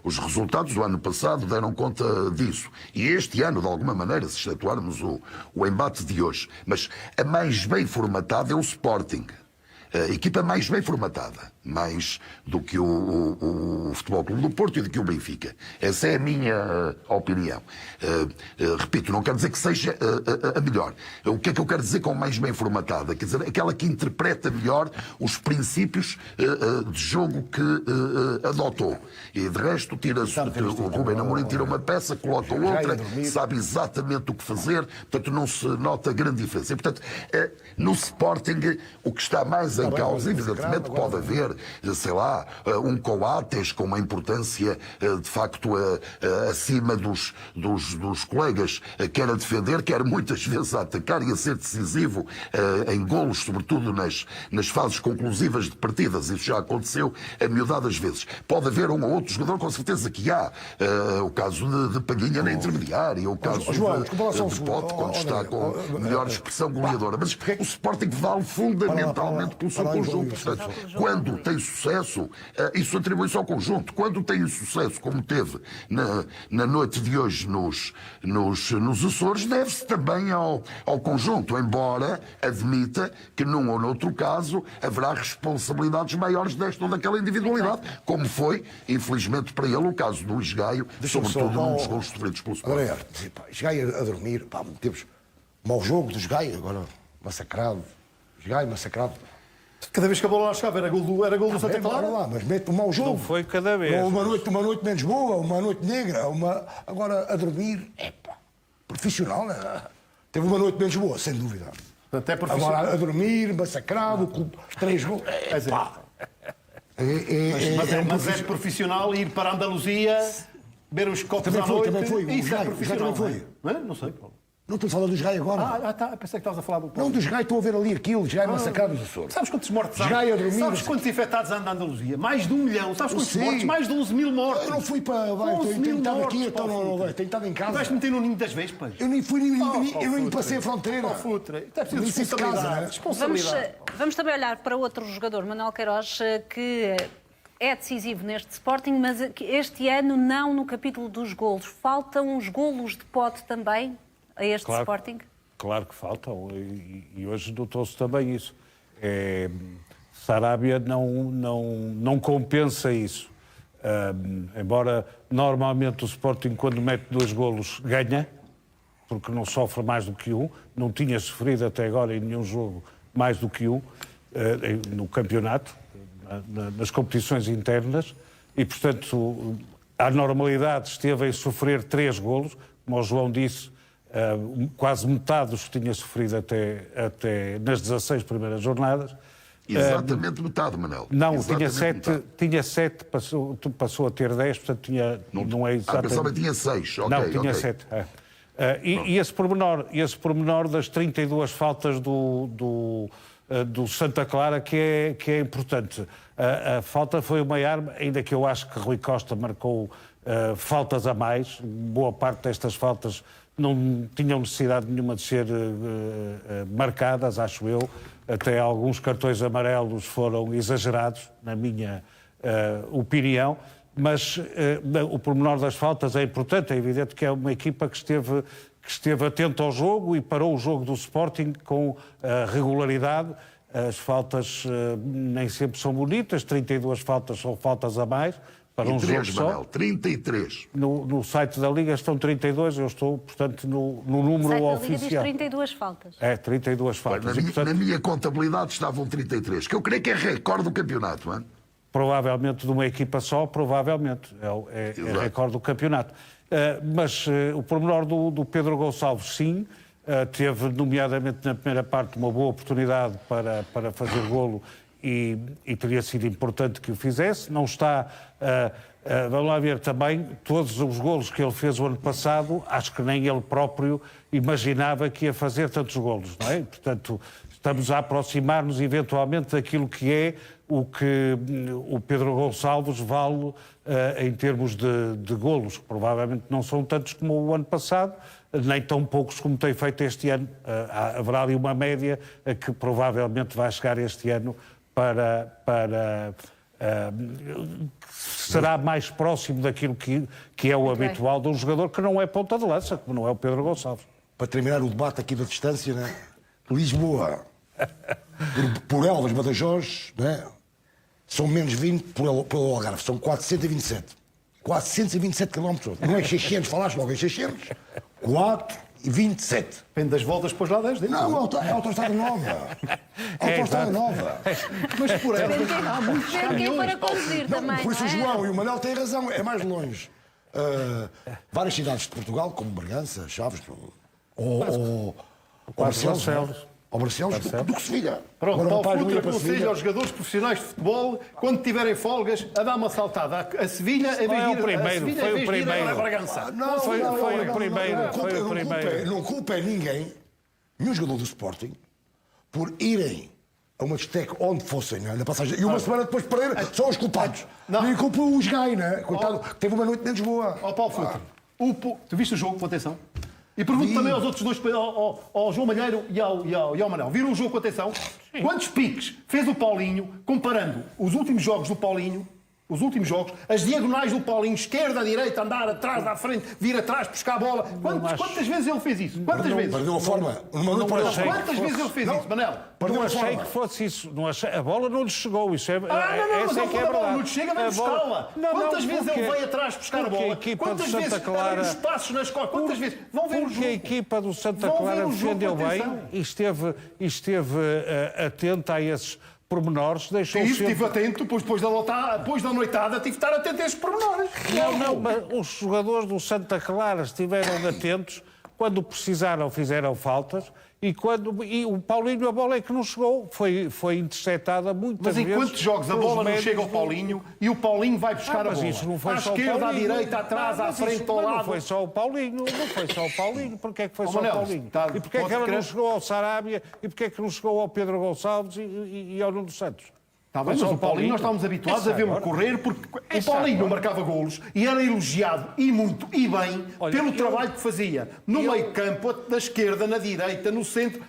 Os resultados do ano passado deram conta disso. E este ano, de alguma maneira, se excetuarmos o embate de hoje, mas a mais bem formatada é o Sporting. A equipa mais bem formatada, mais do que o Futebol Clube do Porto e do que o Benfica. Essa é a minha opinião. Repito, não quero dizer que seja a melhor. O que é que eu quero dizer com mais bem formatada? Quer dizer, aquela que interpreta melhor os princípios de jogo que adotou. E de resto, o Rubén Amorim tira uma peça, coloca outra, sabe exatamente o que fazer, portanto não se nota grande diferença. E, portanto, no Sporting, o que está mais em causa, evidentemente, pode haver, sei lá, um Coates com uma importância de facto acima dos colegas, quer a defender, quer muitas vezes a atacar e a ser decisivo em golos, sobretudo nas fases conclusivas de partidas. Isso já aconteceu a miudadas vezes. Pode haver um ou outro jogador, com certeza que há. O caso de Palhinha na intermediária, o caso de Pote, quando está com melhor expressão goleadora. Mas o Sporting vale fundamentalmente pelo seu conjunto. Portanto, quando tem sucesso, isso atribui-se ao conjunto. Quando tem sucesso, como teve na noite de hoje nos Açores, deve-se também ao conjunto, embora admita que num ou noutro caso haverá responsabilidades maiores desta ou daquela individualidade, como foi, infelizmente para ele, o caso do Esgaio, sobretudo num dos gols sofridos pelo Sporting. Esgaio a dormir, temos mau jogo do Esgaio, agora massacrado. Esgaio massacrado. Cada vez que a bola lá chegava era gol do Santa Clara. Lá, mas mete um mau jogo. Não foi cada vez. Uma noite menos boa, uma noite negra, agora a dormir, profissional, né? Teve uma noite menos boa, sem dúvida. Até agora a dormir, massacrado, 3 gols. Mas é profissional ir para a Andaluzia, beber os copos à noite. Também foi. Isso é profissional. Também foi. Não sei, Paulo. Não estou a falar do Esgaio agora. Tá. Pensei que estavas a falar do Paulo. Não, do Esgaio, estou a ver ali aquilo, Esgaio massacrado nos Açores. Sabes quantos mortos há? Esgaio a dormir. Sabes quantos infectados há na Andaluzia? Mais de 1 milhão. Sabes quantos mortos? Mais de 11 mil mortos. Eu não fui para... tenho estado aqui, tenho estado em casa. Vais meter no ninho das vespas? Eu nem fui, eu nem passei a fronteira. É preciso responsabilidade. Vamos também olhar para outro jogador, Manuel Queiroz, que é decisivo neste Sporting, mas este ano não no capítulo dos golos. Faltam os golos de Pote também a este Sporting? Claro que faltam, e hoje notou-se também isso. Sarabia não compensa isso. Embora normalmente o Sporting, quando mete 2 golos, ganha, porque não sofre mais do que um, não tinha sofrido até agora em nenhum jogo mais do que um no campeonato, nas competições internas, e portanto a normalidade esteve em sofrer 3 golos, como o João disse. Quase metade dos que tinha sofrido até nas 16 primeiras jornadas. Exatamente metade, Manel. Não, exatamente tinha 7, passou a ter 10, portanto não é exatamente... pensava que tinha 6, ok. Não, tinha 7. E esse pormenor das 32 faltas do Santa Clara que é importante. A falta foi uma arma, ainda que eu acho que Rui Costa marcou faltas a mais. Boa parte destas faltas não tinham necessidade nenhuma de ser marcadas, acho eu. Até alguns cartões amarelos foram exagerados, na minha opinião. Mas o pormenor das faltas é importante. É evidente que é uma equipa que esteve atenta ao jogo e parou o jogo do Sporting com regularidade. As faltas nem sempre são bonitas, 32 faltas são faltas a mais. Para um jogo só. Manel, 33. No site da Liga estão 32, eu estou, portanto, no número oficial. O site da Liga diz 32 faltas. 32 faltas. Na minha contabilidade estavam 33, que eu creio que é recorde do campeonato, não é? provavelmente de uma equipa só, provavelmente, é recorde do campeonato. Mas o pormenor do Pedro Gonçalves, sim, teve, nomeadamente na primeira parte, uma boa oportunidade para fazer golo e teria sido importante que o fizesse. Não está... vamos lá ver também, todos os golos que ele fez o ano passado, acho que nem ele próprio imaginava que ia fazer tantos golos, não é? Portanto, estamos a aproximar-nos eventualmente daquilo que é o que o Pedro Gonçalves vale em termos de golos, que provavelmente não são tantos como o ano passado, nem tão poucos como tem feito este ano. Haverá ali uma média a que provavelmente vai chegar este ano será mais próximo daquilo que é o habitual de um jogador que não é ponta de lança, como não é o Pedro Gonçalves. Para terminar o debate aqui da distância, né? Lisboa, por Elvas, Badajoz, né? São menos 20 pelo Algarve, são 427. 427 km. Não é 600, falaste logo em 600. 427. Depende das voltas depois lá 10. Não, é autoestrada nova. Autoestrada nova. Mas por ela há muitos Quem para conduzir também, Por isso o não é? João e o Manel têm razão, é mais longe. Várias cidades de Portugal, como Bragança, Chaves, ou Barcelos, ou Barcelos, do que Sevilha. Pronto, Agora, Paulo não ia Futre para aconselha Sevilha. aos jogadores profissionais de futebol, quando tiverem folgas, a dar uma saltada a Sevilha, a vir Foi o primeiro, a Sevilha, foi em o vez de ir primeiro. a Bragança. Foi o primeiro. Não culpem ninguém, nenhum jogador do Sporting, por irem a uma discoteca onde fossem, na passagem, e uma semana depois de perder, são os culpados. Nem culpa os Gai, né? Coitado, teve uma noite em Lisboa. Ó Paulo Futre, tu viste o jogo, com atenção? E pergunto também aos outros dois, ao João Malheiro e ao Manel. Viram o jogo com atenção? Sim. Quantos piques fez o Paulinho, comparando os últimos jogos do Paulinho, as diagonais do Paulinho, esquerda, direita, andar atrás, à frente, vir atrás, buscar a bola. Quantas vezes ele fez isso? Quantas vezes? Perdeu a forma. Quantas vezes ele fez isso, Manel? Não achei que fosse isso. A bola não lhe chegou. Isso é, Mas essa é que é verdade. não lhe chega, vai buscá-la. Quantas vezes ele veio atrás buscar a bola? Quantas vezes abriu espaços nas costas? Quantas vezes? Vão ver o jogo. Porque a equipa do Santa Clara defendeu bem e esteve atenta a esses pormenores. Estive atento, depois da noitada, tive de estar atento a esses pormenores. Não, mas os jogadores do Santa Clara estiveram atentos, quando precisaram fizeram faltas, e o Paulinho, a bola é que não chegou, foi interceptada muitas vezes. Mas em quantos jogos a bola não chega ao Paulinho e o Paulinho vai buscar a bola? Isso não foi à só esquerda, o Paulinho. à direita, atrás, à frente, ao lado. Não foi só o Paulinho, Porquê é que foi só o Paulinho? E porquê é que ela não chegou ao Sarabia? E porquê é que não chegou ao Pedro Gonçalves e ao Nuno Santos? Está bem, mas o Paulinho nós estávamos habituados a vê-lo correr, porque o Paulinho não marcava golos e era elogiado, e muito, e bem, pelo trabalho que fazia no meio campo, da esquerda, na direita, no centro,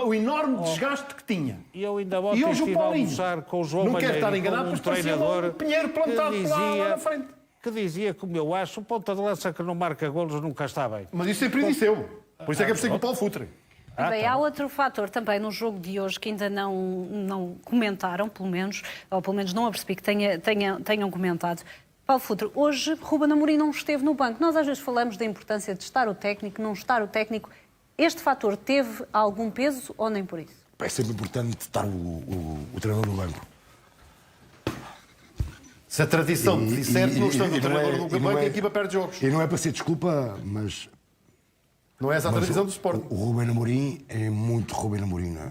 o enorme desgaste que tinha. E eu ainda ontem estive a almoçar com o João não Malheiro, quero estar enganado, um treinador um pinheiro plantado lá na frente. Que dizia, como eu acho, o ponta de lança que não marca golos nunca está bem. Mas isso sempre disse eu. Por isso é que é preciso o Paulo Futre. Bem, há outro fator também no jogo de hoje que ainda não comentaram, pelo menos, ou pelo menos não apercebi que tenham comentado. Paulo Futre, hoje Ruben Amorim não esteve no banco. Nós às vezes falamos da importância de estar o técnico, não estar o técnico. Este fator teve algum peso ou nem por isso? É sempre importante estar o treinador no banco. Se a tradição te disser que não estando o treinador no banco, a equipa perde jogos. E não é para ser desculpa, mas... Não é essa a tradição do Sporting. O Ruben Amorim é muito Ruben Amorim, não é?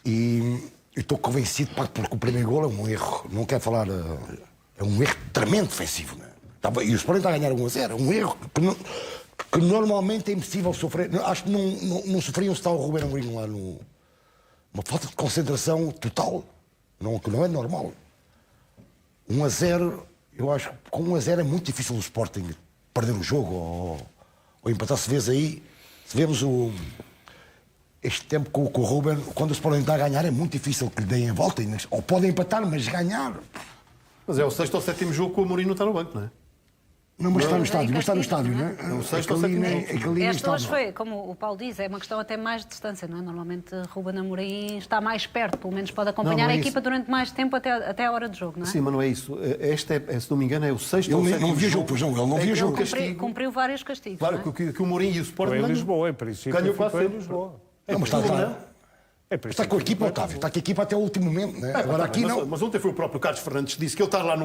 E eu estou convencido, porque o primeiro gol é um erro. Não quero falar... É um erro tremendo defensivo, não é? E o Sporting está a ganhar 1-0. É um erro que normalmente é impossível sofrer. Acho que não sofriam se está o Ruben Amorim lá no... Uma falta de concentração total. Que não é normal. 1-0, eu acho que com 1-0 é muito difícil o Sporting perder o jogo ou empatar. Se vemos este tempo com o Ruben, quando o Sporting está a ganhar é muito difícil que lhe deem a volta, ou podem empatar, mas ganhar. Mas é o 6º ou 7º jogo que o Amorim não está no banco, não é? Não, mas está no estádio, não é? O 6º ou 7º jogo. Esta hoje foi, como o Paulo diz, é uma questão até mais de distância, não é? Normalmente Ruben Amorim está mais perto, pelo menos pode acompanhar a equipa durante mais tempo até a hora de jogo, não é? Sim, mas não é isso. Este se não me engano, é o 6º ou 7º jogo. Não viajou, pois não, ele não viajou. Cumpriu vários castigos. Claro, que o Amorim e o Sporting foi em Lisboa, em princípio. Ganhou quase foi em sempre. Lisboa. Não, mas está Está com a equipa, Otávio. Está com a equipa até o último momento. Né? Agora aqui não. Mas ontem foi o próprio Carlos Fernandes que disse que ele está lá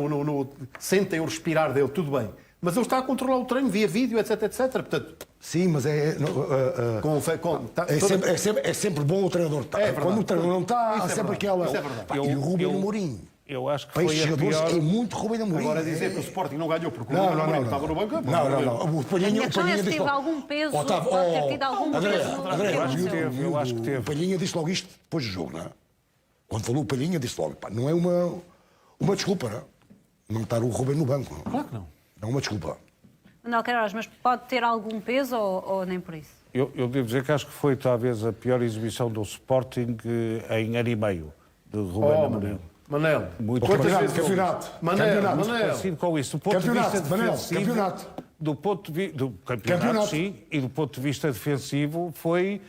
sentem o respirar dele, tudo bem. Mas ele está a controlar o treino via vídeo, etc, etc. Portanto, sim, mas é sempre bom o treinador. Quando o treinador não está, há sempre aquela. Isso é verdade. E o Rubem Amorim. Eu acho que Para foi estes a jogadores pior... é muito Rubem Amorim. Agora dizer que o Sporting não ganhou porque o Não. estava no banco. Não. A minha questão é se teve algum peso, pode ter tido algum peso. Eu acho que teve. O Palhinha disse logo isto depois do jogo, não é? Quando falou o Palhinha, disse logo, pá, não é uma desculpa, não é? Não estar o Rubem no banco. Não. Claro que não. Não é uma desculpa. Manuel Queiroz, mas pode ter algum peso ou nem por isso? Eu devo dizer que acho que foi talvez a pior exibição do Sporting em ano e meio de Rubem Amorim. Manel, Muito Campeonato. Manel. Parecido com isso. Do ponto Campeonato, de vista Manel, defensivo, campeonato. Do campeonato, sim, e do ponto de vista defensivo foi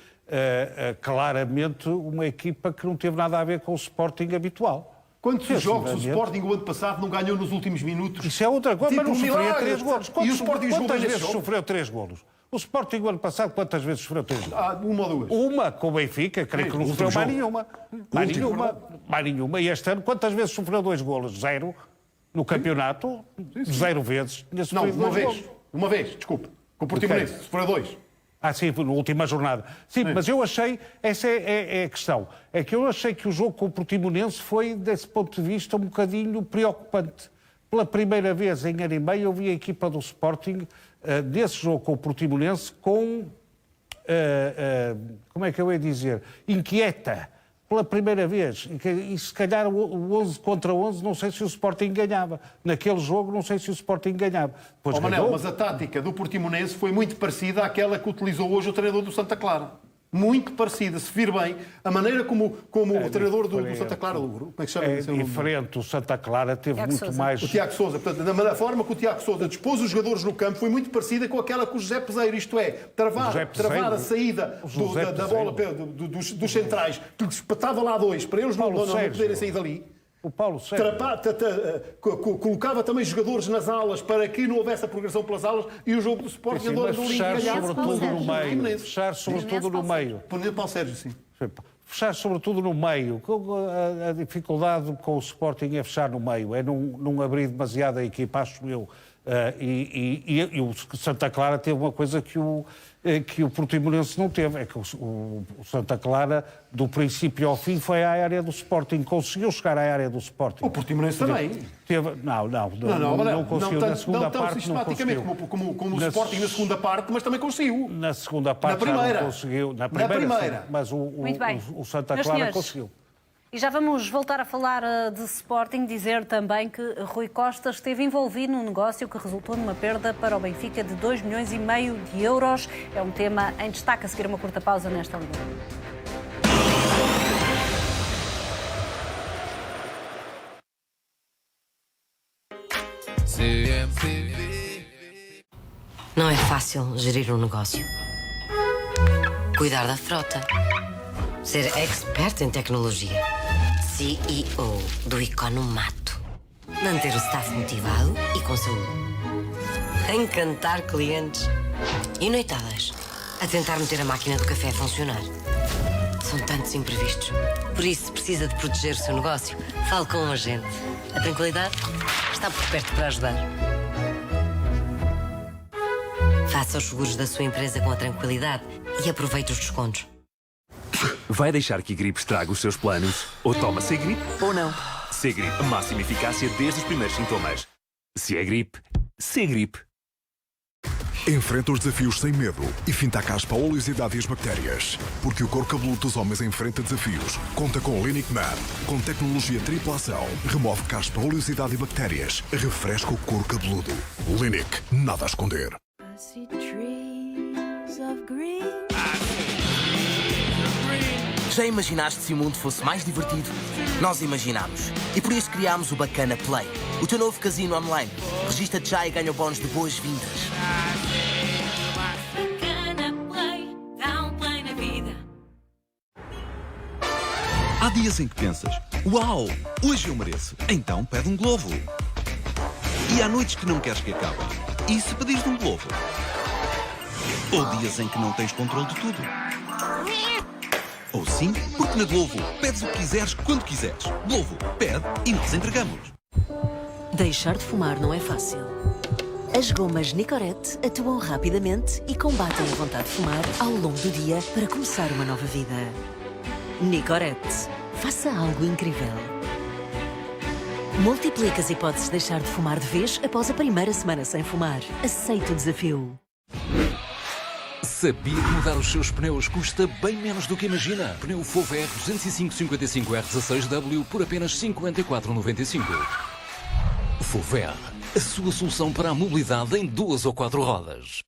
claramente uma equipa que não teve nada a ver com o Sporting habitual. Quantos jogos o Sporting o ano passado não ganhou nos últimos minutos? Isso é outra coisa, Tipo mas não sofria 3 golos. E o Sporting Quantas vezes sofreu 3 golos? O Sporting, o ano passado, quantas vezes sofreu 3 golos? Uma ou duas. Uma com o Benfica, creio que não sofreu mais nenhuma. Mais nenhuma. E este ano, quantas vezes sofreu 2 golos? 0. No campeonato, 0 vezes. Não, uma vez, desculpe. Com o Portimonense, sofreu 2. Sim, na última jornada. Sim, mas eu achei, essa é a questão, é que eu achei que o jogo com o Portimonense foi, desse ponto de vista, um bocadinho preocupante. Pela primeira vez em ano e meio eu vi a equipa do Sporting, desse jogo com o Portimonense, com, como é que eu ia dizer, inquieta. Pela primeira vez. E se calhar o 11 contra 11, não sei se o Sporting ganhava. Naquele jogo, não sei se o Sporting ganhava. Manel, mas a tática do Portimonense foi muito parecida àquela que utilizou hoje o treinador do Santa Clara. Muito parecida, se vir bem, a maneira como o treinador do Santa Clara, como é que chama? É diferente, o Santa Clara teve Tiago muito Sousa. mais... O Tiago Sousa, portanto, da forma que o Tiago Sousa dispôs os jogadores no campo foi muito parecida com aquela com o José Peseiro, isto é, travar a saída da bola dos centrais, que espetava lá 2, para eles não poderem sair dali. O Paulo Sérgio. Colocava também jogadores nas alas para que não houvesse a progressão pelas alas e o jogo do Sporting andou a fechar sobretudo no meio. Fechar sobretudo no meio. Paulo Sérgio, sim. Fechar sobretudo no meio. A dificuldade com o Sporting é fechar no meio, é não abrir demasiado a equipa, acho eu. E o Santa Clara teve uma coisa que o Portimonense não teve, é que o Santa Clara, do princípio ao fim, foi à área do Sporting, conseguiu chegar à área do Sporting. O Portimonense também. Não conseguiu na segunda parte. Não sistematicamente como o Sporting na segunda parte, mas também conseguiu. Na segunda parte não conseguiu. Na primeira. Mas o Santa Clara conseguiu. E já vamos voltar a falar de Sporting, dizer também que Rui Costa esteve envolvido num negócio que resultou numa perda para o Benfica de 2,5 milhões de euros. É um tema em destaque a seguir uma curta pausa nesta Liga. Não é fácil gerir um negócio. Cuidar da frota. Ser expert em tecnologia. CEO do Economato. Manter o staff motivado e com saúde. Encantar clientes. E noitadas. A tentar meter a máquina do café a funcionar. São tantos imprevistos. Por isso, se precisa de proteger o seu negócio, fale com um agente. A tranquilidade está por perto para ajudar. Faça os seguros da sua empresa com a tranquilidade e aproveite os descontos. Vai deixar que a gripe estrague os seus planos? Ou toma Segripe ou não? Segripe, máxima eficácia desde os primeiros sintomas. Se é gripe, Segripe. Enfrenta os desafios sem medo e finta a caspa, a oleosidade e as bactérias. Porque o couro cabeludo dos homens enfrenta desafios. Conta com o Linic Man. Com tecnologia tripla ação. Remove caspa, oleosidade e bactérias. Refresca o couro cabeludo. Linic. Nada a esconder. Já imaginaste se o mundo fosse mais divertido? Nós imaginámos. E por isso criámos o Bacana Play, o teu novo casino online. Registra-te já e ganha bónus de boas-vindas. Bacana Play, dá um play na vida. Há dias em que pensas, uau, hoje eu mereço, então pede um Glovo. E há noites que não queres que acabem. E se pedires um Glovo? Ou dias em que não tens controle de tudo. Ou sim, porque na Glovo pedes o que quiseres quando quiseres. Glovo, pede e nós entregamos. Deixar de fumar não é fácil. As gomas Nicorette atuam rapidamente e combatem a vontade de fumar ao longo do dia para começar uma nova vida. Nicorette. Faça algo incrível. Multiplica as hipóteses de deixar de fumar de vez após a primeira semana sem fumar. Aceite o desafio. Sabia que mudar os seus pneus custa bem menos do que imagina? Pneu Fover 205-55R16W por apenas 54,95. Fover, a sua solução para a mobilidade em 2 ou 4 rodas.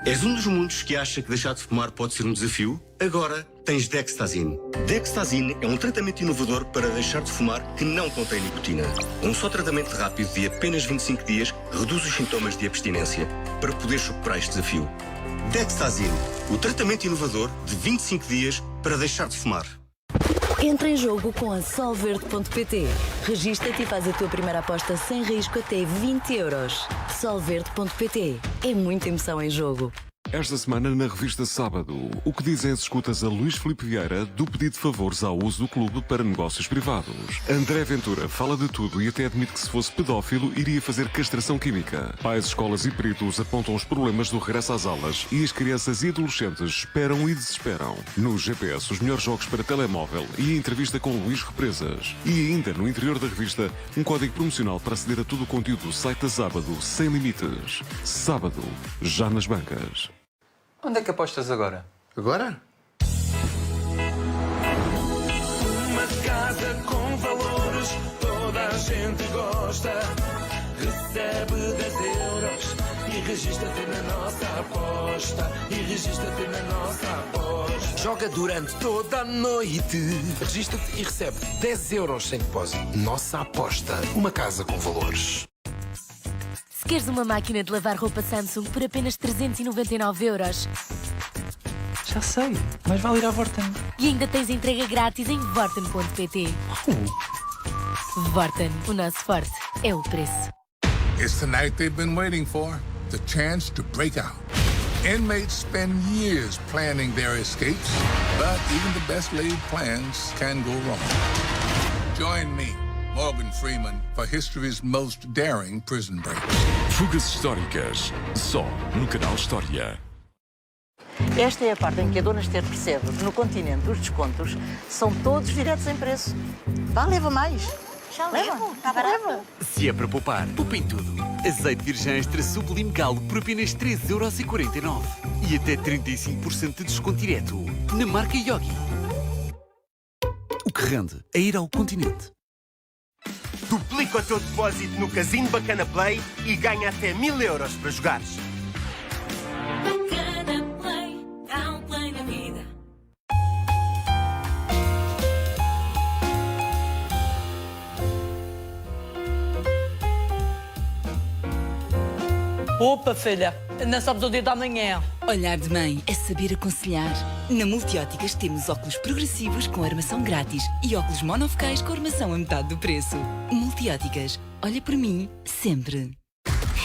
És um dos muitos que acha que deixar de fumar pode ser um desafio? Agora tens Dextazine. Dextazine é um tratamento inovador para deixar de fumar que não contém nicotina. Um só tratamento rápido de apenas 25 dias reduz os sintomas de abstinência para poder superar este desafio. Dextazine, o tratamento inovador de 25 dias para deixar de fumar. Entra em jogo com a Solverde.pt. Registra-te e faz a tua primeira aposta sem risco até 20 euros. Solverde.pt. É muita emoção em jogo. Esta semana na revista Sábado, o que dizem as escutas a Luís Filipe Vieira do pedido de favores ao uso do clube para negócios privados. André Ventura fala de tudo e até admite que se fosse pedófilo iria fazer castração química. Pais, escolas e peritos apontam os problemas do regresso às aulas e as crianças e adolescentes esperam e desesperam. No GPS, os melhores jogos para telemóvel e a entrevista com Luís Represas. E ainda no interior da revista, um código promocional para aceder a todo o conteúdo do site da Sábado sem limites. Sábado, já nas bancas. Onde é que apostas agora? Agora? Uma casa com valores, toda a gente gosta. Recebe 10 euros e registra-te na nossa aposta. Joga durante toda a noite. Registra-te e recebe 10 euros sem depósito. Nossa aposta. Uma casa com valores. Se queres uma máquina de lavar roupa Samsung por apenas 399 euros. Já sei, mas vale ir à Vorten. E ainda tens entrega grátis em vorten.pt. Vorten, o nosso forte é o preço. It's the night they've been waiting for. The chance to break out. Inmates spend years planning their escapes, but even the best laid plans can go wrong. Join me, Morgan Freeman, for history's most daring prison break. Fugas históricas, só no canal História. Esta é a parte em que a Dona Esther percebe que no continente os descontos são todos diretos em preço. Vá, leva mais. Já levo, está barato. Se é para poupar, poupa em tudo. Azeite virgem extra sublime galo por apenas 13,49€. E até 35% de desconto direto na marca Yogi. O que rende é ir ao continente. Duplica o teu depósito no Casino Bacana Play e ganha até 1000 euros para jogares. Bacana Play, dá um play na vida. Opa, filha, não sabes o dia da manhã. Olhar de mãe é saber aconselhar. Na Multióticas temos óculos progressivos com armação grátis e óculos monofocais com armação a metade do preço. Multióticas, olha por mim, sempre.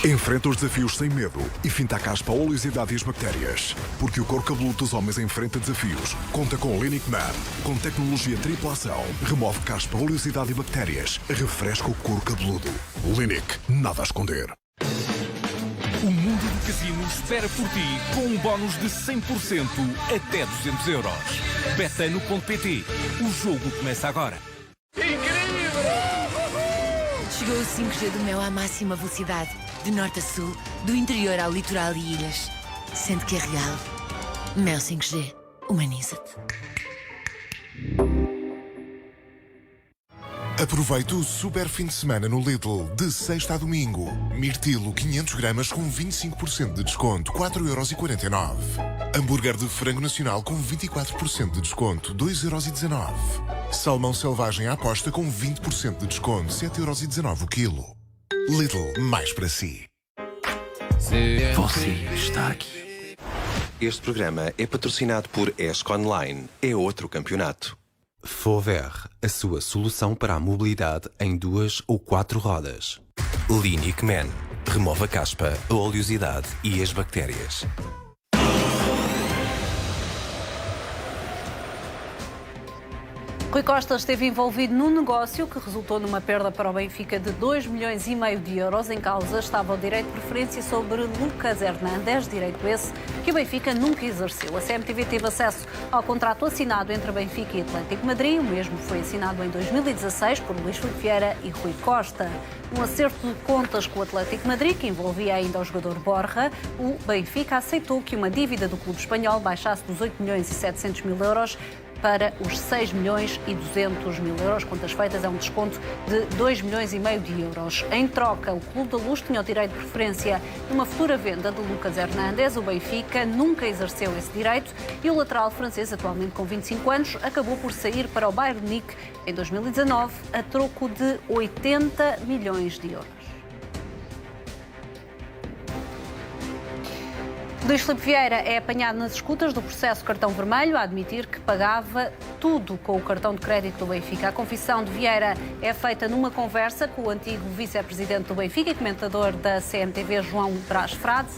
Enfrenta os desafios sem medo e finta a caspa, a oleosidade e as bactérias. Porque o couro cabeludo dos homens enfrenta desafios. Conta com o Linic Man, com tecnologia tripla ação. Remove caspa, oleosidade e bactérias. Refresca o couro cabeludo. Linic, nada a esconder. O mundo do casino espera por ti com um bónus de 100% até 200 euros. Betano.pt. O jogo começa agora. Chegou o 5G do Mel à máxima velocidade. De norte a sul, do interior ao litoral e ilhas. Sente que é real. Mel 5G. Humaniza-te. Aproveite o super fim de semana no Lidl, de sexta a domingo. Mirtilo 500 gramas com 25% de desconto, 4,49€. Hambúrguer de frango nacional com 24% de desconto, 2,19€. Salmão selvagem à aposta com 20% de desconto, 7,19€ o quilo. Lidl, mais para si. Você está aqui. Este programa é patrocinado por ESC Online. É outro campeonato. Fover, a sua solução para a mobilidade em 2 ou 4 rodas. Linic Man. Remove a caspa, a oleosidade e as bactérias. Rui Costa esteve envolvido num negócio que resultou numa perda para o Benfica de 2,5 milhões de euros. Em causa estava o direito de preferência sobre Lucas Hernández, direito esse que o Benfica nunca exerceu. A CMTV teve acesso ao contrato assinado entre Benfica e Atlético Madrid. O mesmo foi assinado em 2016 por Luís Filipe Vieira e Rui Costa. Um acerto de contas com o Atlético Madrid, que envolvia ainda o jogador Borja, o Benfica aceitou que uma dívida do clube espanhol baixasse dos 8 milhões e 700 mil euros para os 6 milhões e 200 mil euros. Contas feitas, é um desconto de 2,5 milhões de euros. Em troca, o Clube da Luz tinha o direito de preferência numa futura venda de Lucas Hernández. O Benfica nunca exerceu esse direito e o lateral francês, atualmente com 25 anos, acabou por sair para o Bayern Munique em 2019 a troco de 80 milhões de euros. Luís Filipe Vieira é apanhado nas escutas do processo cartão vermelho a admitir que pagava tudo com o cartão de crédito do Benfica. A confissão de Vieira é feita numa conversa com o antigo vice-presidente do Benfica e comentador da CMTV, João Brás Frade.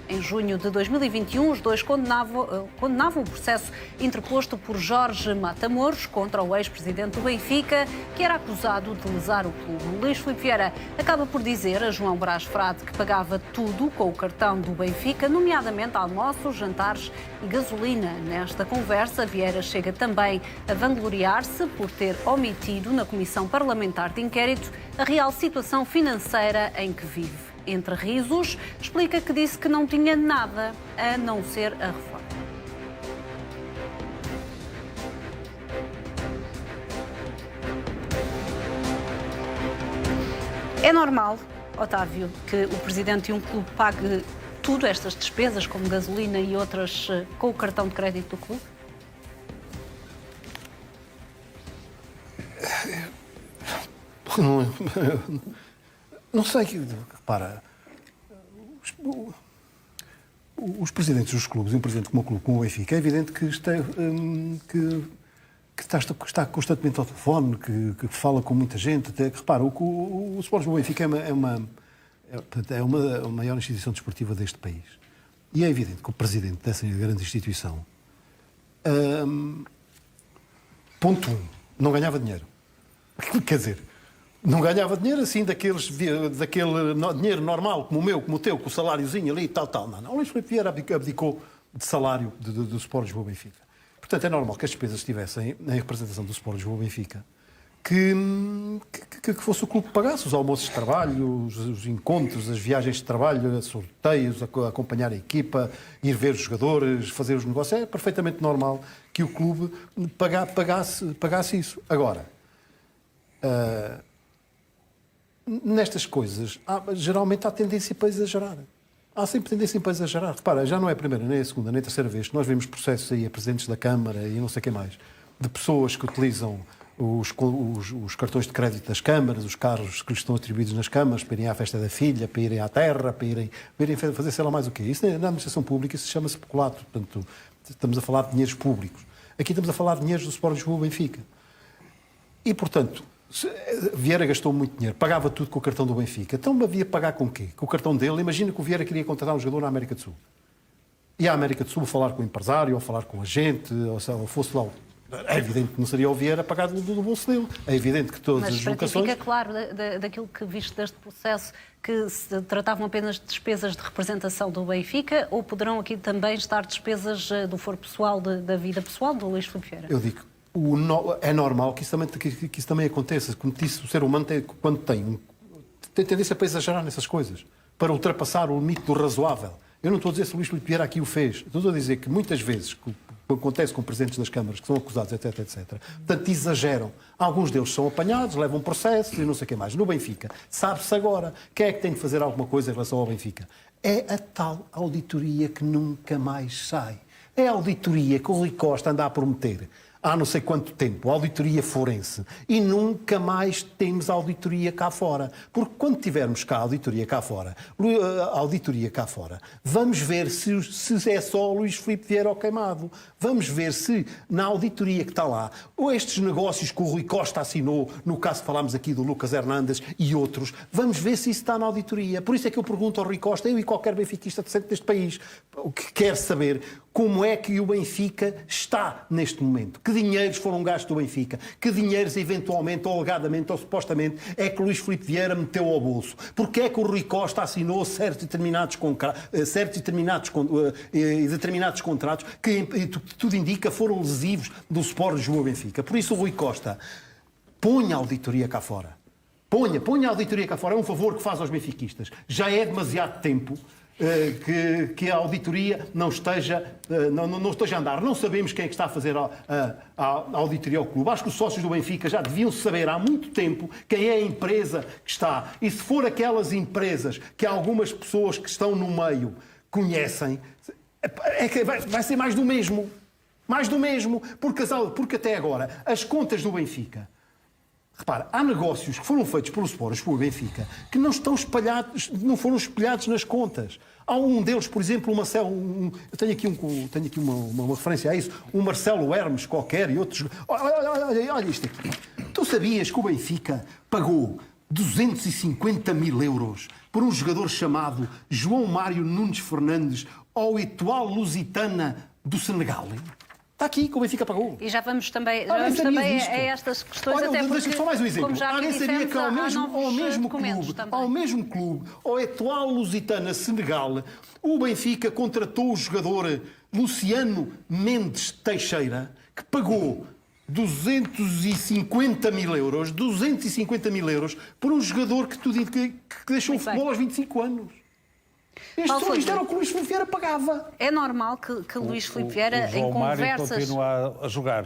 Em junho de 2021, os dois condenavam o processo interposto por Jorge Matamoros contra o ex-presidente do Benfica, que era acusado de lesar o clube. Luís Filipe Vieira acaba por dizer a João Brás Frade que pagava tudo com o cartão do Benfica, nomeadamente almoços, jantares e gasolina. Nesta conversa, Vieira chega também a vangloriar-se por ter omitido na Comissão Parlamentar de Inquérito a real situação financeira em que vive. Entre risos, explica que disse que não tinha nada a não ser a reforma. É normal, Otávio, que o presidente de um clube pague tudo, estas despesas, como gasolina e outras, com o cartão de crédito do clube? Não sei, repara, os presidentes dos clubes, um presidente como o clube, como o Benfica, é evidente que está constantemente ao telefone, que fala com muita gente. Até que, repara, o Sport Lisboa Benfica é a maior instituição desportiva deste país. E é evidente que o presidente dessa grande instituição, ponto 1, não ganhava dinheiro. Quer dizer, não ganhava dinheiro assim, daquele dinheiro normal, como o meu, como o teu, com o saláriozinho ali e tal. Não. O Luís Filipe Vieira abdicou de salário do Sport Lisboa Benfica. Portanto, é normal que as despesas estivessem em representação do Sport Lisboa Benfica, que fosse o clube que pagasse os almoços de trabalho, os encontros, as viagens de trabalho, sorteios, acompanhar a equipa, ir ver os jogadores, fazer os negócios. É perfeitamente normal que o clube pagasse isso. Agora, nestas coisas, geralmente há tendência para exagerar. Há sempre tendência para exagerar. Repara, já não é a primeira, nem a segunda, nem a terceira vez que nós vemos processos aí a presidentes da Câmara e não sei o que mais, de pessoas que utilizam os cartões de crédito das câmaras, os carros que lhes estão atribuídos nas câmaras, para irem à festa da filha, para irem à terra, para irem fazer sei lá mais o quê. Isso na administração pública isso se chama-se peculato. Portanto, estamos a falar de dinheiros públicos. Aqui estamos a falar de dinheiros do Sport Lisboa Benfica. E, portanto, Vieira gastou muito dinheiro, pagava tudo com o cartão do Benfica. Então havia pagar com o quê? Com o cartão dele. Imagina que o Vieira queria contratar um jogador na América do Sul. E à América do Sul falar com o empresário, ou falar com a gente, ou fosse lá. É evidente que não seria o Vieira pagar do bolso dele. É evidente que todas as locações... Mas fica claro daquilo que viste deste processo que se tratavam apenas de despesas de representação do Benfica, ou poderão aqui também estar despesas do foro pessoal, da vida pessoal do Luís Filipe Vieira? Eu digo, é normal que isso também aconteça. Como disse, o ser humano quando tem tendência para exagerar nessas coisas, para ultrapassar o limite do razoável. Eu não estou a dizer se o Luís Filipe Vieira aqui o fez. Estou a dizer que muitas vezes acontece com presidentes das câmaras que são acusados, etc, portanto, exageram. Alguns deles são apanhados, levam processos e não sei o que mais. No Benfica, sabe-se agora quem é que tem de fazer alguma coisa em relação ao Benfica. É a tal auditoria que nunca mais sai. É a auditoria que o Rui Costa anda a prometer há não sei quanto tempo, a auditoria forense, e nunca mais temos a auditoria cá fora. Porque quando tivermos cá a auditoria cá fora, vamos ver se é só o Luís Filipe Vieira ao queimado. Vamos ver se na auditoria que está lá, ou estes negócios que o Rui Costa assinou, no caso falámos aqui do Lucas Hernández e outros, vamos ver se isso está na auditoria. Por isso é que eu pergunto ao Rui Costa, eu e qualquer benfiquista decente deste país, o que quer saber como é que o Benfica está neste momento. Que dinheiros foram gastos do Benfica? Que dinheiros, eventualmente, ou alegadamente, ou supostamente, é que Luís Filipe Vieira meteu ao bolso? Porque é que o Rui Costa assinou certos e determinados contratos que tudo indica foram lesivos do Sport Lisboa Benfica? Por isso o Rui Costa ponha a auditoria cá fora. Ponha a auditoria cá fora. É um favor que faz aos benfiquistas. Já é demasiado tempo que a auditoria não esteja a andar. Não sabemos quem é que está a fazer a auditoria ao clube. Acho que os sócios do Benfica já deviam saber há muito tempo quem é a empresa que está. E se for aquelas empresas que algumas pessoas que estão no meio conhecem, é que vai ser mais do mesmo. Mais do mesmo. Porque até agora as contas do Benfica... Repara, há negócios que foram feitos pelo Sport Lisboa Benfica que não estão espalhados, não foram espelhados nas contas. Há um deles, por exemplo, o Marcelo... eu tenho aqui uma referência a isso. O Marcelo Hermes qualquer e outros... Olha isto aqui. Tu sabias que o Benfica pagou 250 mil euros por um jogador chamado João Mário Nunes Fernandes ao Etoile Lusitana do Senegal? Está aqui que o Benfica pagou. E já vamos também a estas questões. Olha, até porque, deixa-me só mais um exemplo. Como já Alguém sabia que ao mesmo clube, ao Etoile Lusitana Senegal, o Benfica contratou o jogador Luciano Mendes Teixeira, que pagou 250 mil euros por um jogador que deixou o futebol aos 25 anos. Isto era o que o Luís Filipe Vieira pagava. É normal que Luís Filipe Vieira, em conversas... continua a jogar.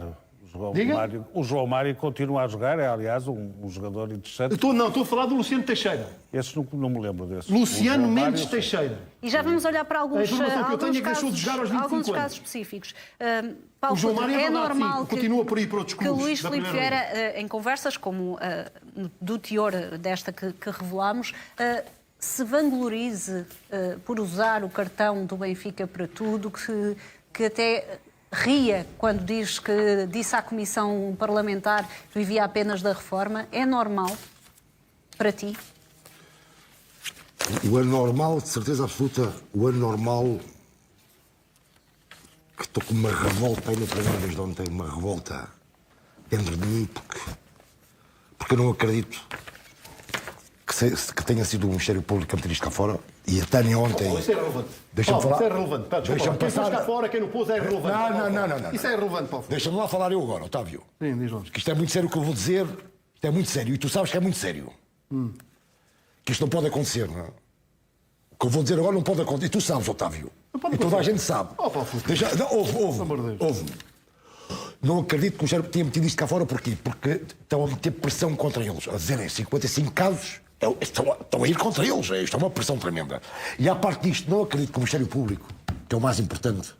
O João Mário continua a jogar, é aliás um jogador interessante. Estou a falar do Luciano Teixeira. Esse não me lembro desse. Luciano Mendes Teixeira. E já vamos olhar para alguns casos específicos. Paulo, o João Mário é normal continua por aí para outros clubes. Que Luís Filipe Vieira, em conversas como do teor desta que revelámos, se vanglorize por usar o cartão do Benfica para tudo, que até ria quando disse à Comissão Parlamentar que vivia apenas da reforma. É normal para ti? O anormal, de certeza absoluta, o anormal, que estou com uma revolta aí na primeira vez de ontem, uma revolta dentro de mim, porque eu não acredito que tenha sido o Ministério Público a meter isto cá fora. E a Tânia ontem... Isso é relevante. Deixa-me falar. Isso é relevante. Deixa-me passar. Quem pôs cá fora, quem não pôs é relevante. Não. Isso é relevante, Paulo. Deixa-me lá falar eu agora, Otávio. Sim, diz lá. Que isto é muito sério o que eu vou dizer. Isto é muito sério. E tu sabes que é muito sério. Que isto não pode acontecer, não é? O que eu vou dizer agora não pode acontecer. E tu sabes, Otávio. E toda a gente sabe. Ouve-me. Não acredito que o Ministério tenha metido isto cá fora. Porquê? Porque estão a meter pressão contra eles. A dizerem 55 casos... Estão a ir contra eles. Isto é uma pressão tremenda. E à parte disto, não acredito que o Ministério Público, que é o mais importante,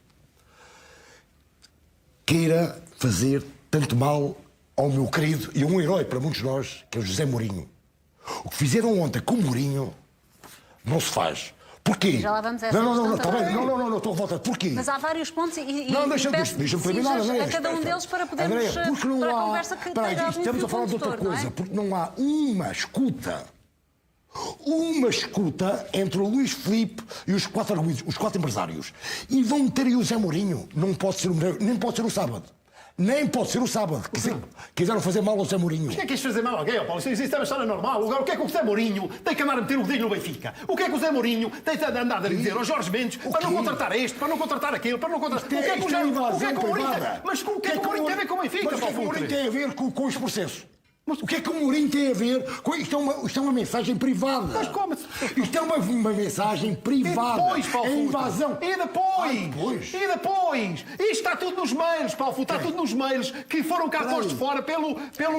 queira fazer tanto mal ao meu querido e um herói para muitos de nós, que é o José Mourinho. O que fizeram ontem com o Mourinho não se faz. Porquê? Já lá vamos a essa Não, está bem. Não, estou a voltar. Porquê? Mas há vários pontos e deixa-me terminar, a cada um deles para podermos... André, porque não para há... a conversa que estamos a falar de outra coisa. Porque não há uma escuta entre o Luís Filipe e os quatro empresários. E vão meter aí o Zé Mourinho. Não pode ser nem pode ser o sábado. Nem pode ser o sábado. Quiseram fazer mal ao Zé Mourinho. Mas o que é que quis fazer mal a alguém, Paulo? Isso é uma história normal. Agora, o que é que o Zé Mourinho tem que andar a meter o dedinho no Benfica? O que é que o Zé Mourinho tem que andar a dizer aos Jorge Mendes para não contratar este, para não contratar aquele, para não contratar... O que é que o Mourinho tem? Mas o que é que o Mourinho tem a ver com o Benfica, Paulo? Mas o que é que o Mourinho tem a ver com os processos? Mas o que é que o Mourinho tem a ver com isto? Isto é uma mensagem privada. Mas como? Isto é uma mensagem privada. E depois, Paulo? É invasão. E depois? Isto está tudo nos mails, Paulo. Está tudo nos mails que foram cá postos fora pelo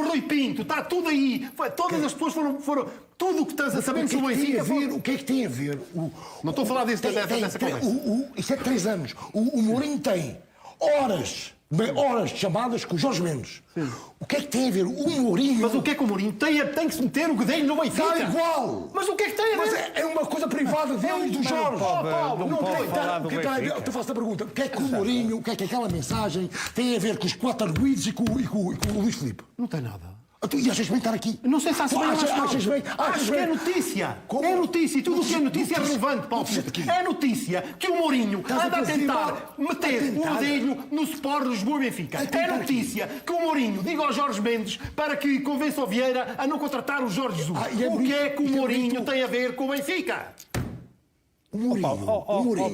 Rui Pinto. Está tudo aí. Todas as pessoas foram... Tudo o que estás a saber sobre o Benfica... O que é que tem a ver? Não estou a falar dessa conversa. Isto é de 3 anos. O Mourinho tem horas de chamadas com o Jorge Mendes. Sim. O que é que tem a ver o Mourinho? Mas o que é que o Mourinho tem que se meter o dedo no Benfica? Dá igual! Mas o que é que tem a ver? Mas é uma coisa privada dele e do Jorge. Paulo, não pode falar do Benfica. Eu faço a pergunta. O que é que o Mourinho, o que é que aquela mensagem tem a ver com os quatro arguidos e com o Luís Filipe? Não tem nada. E achas bem estar aqui? Não sei se achas bem. Achas que é notícia. Como? É notícia. E tudo o que é notícia é relevante, Paulo. É notícia que o Mourinho anda a tentar meter o dedo no Sport Lisboa e Benfica. É notícia que o Mourinho diga ao Jorge Mendes para que convença o Vieira a não contratar o Jorge Jesus. O que é que o Mourinho tem a ver com o Benfica? O Mourinho.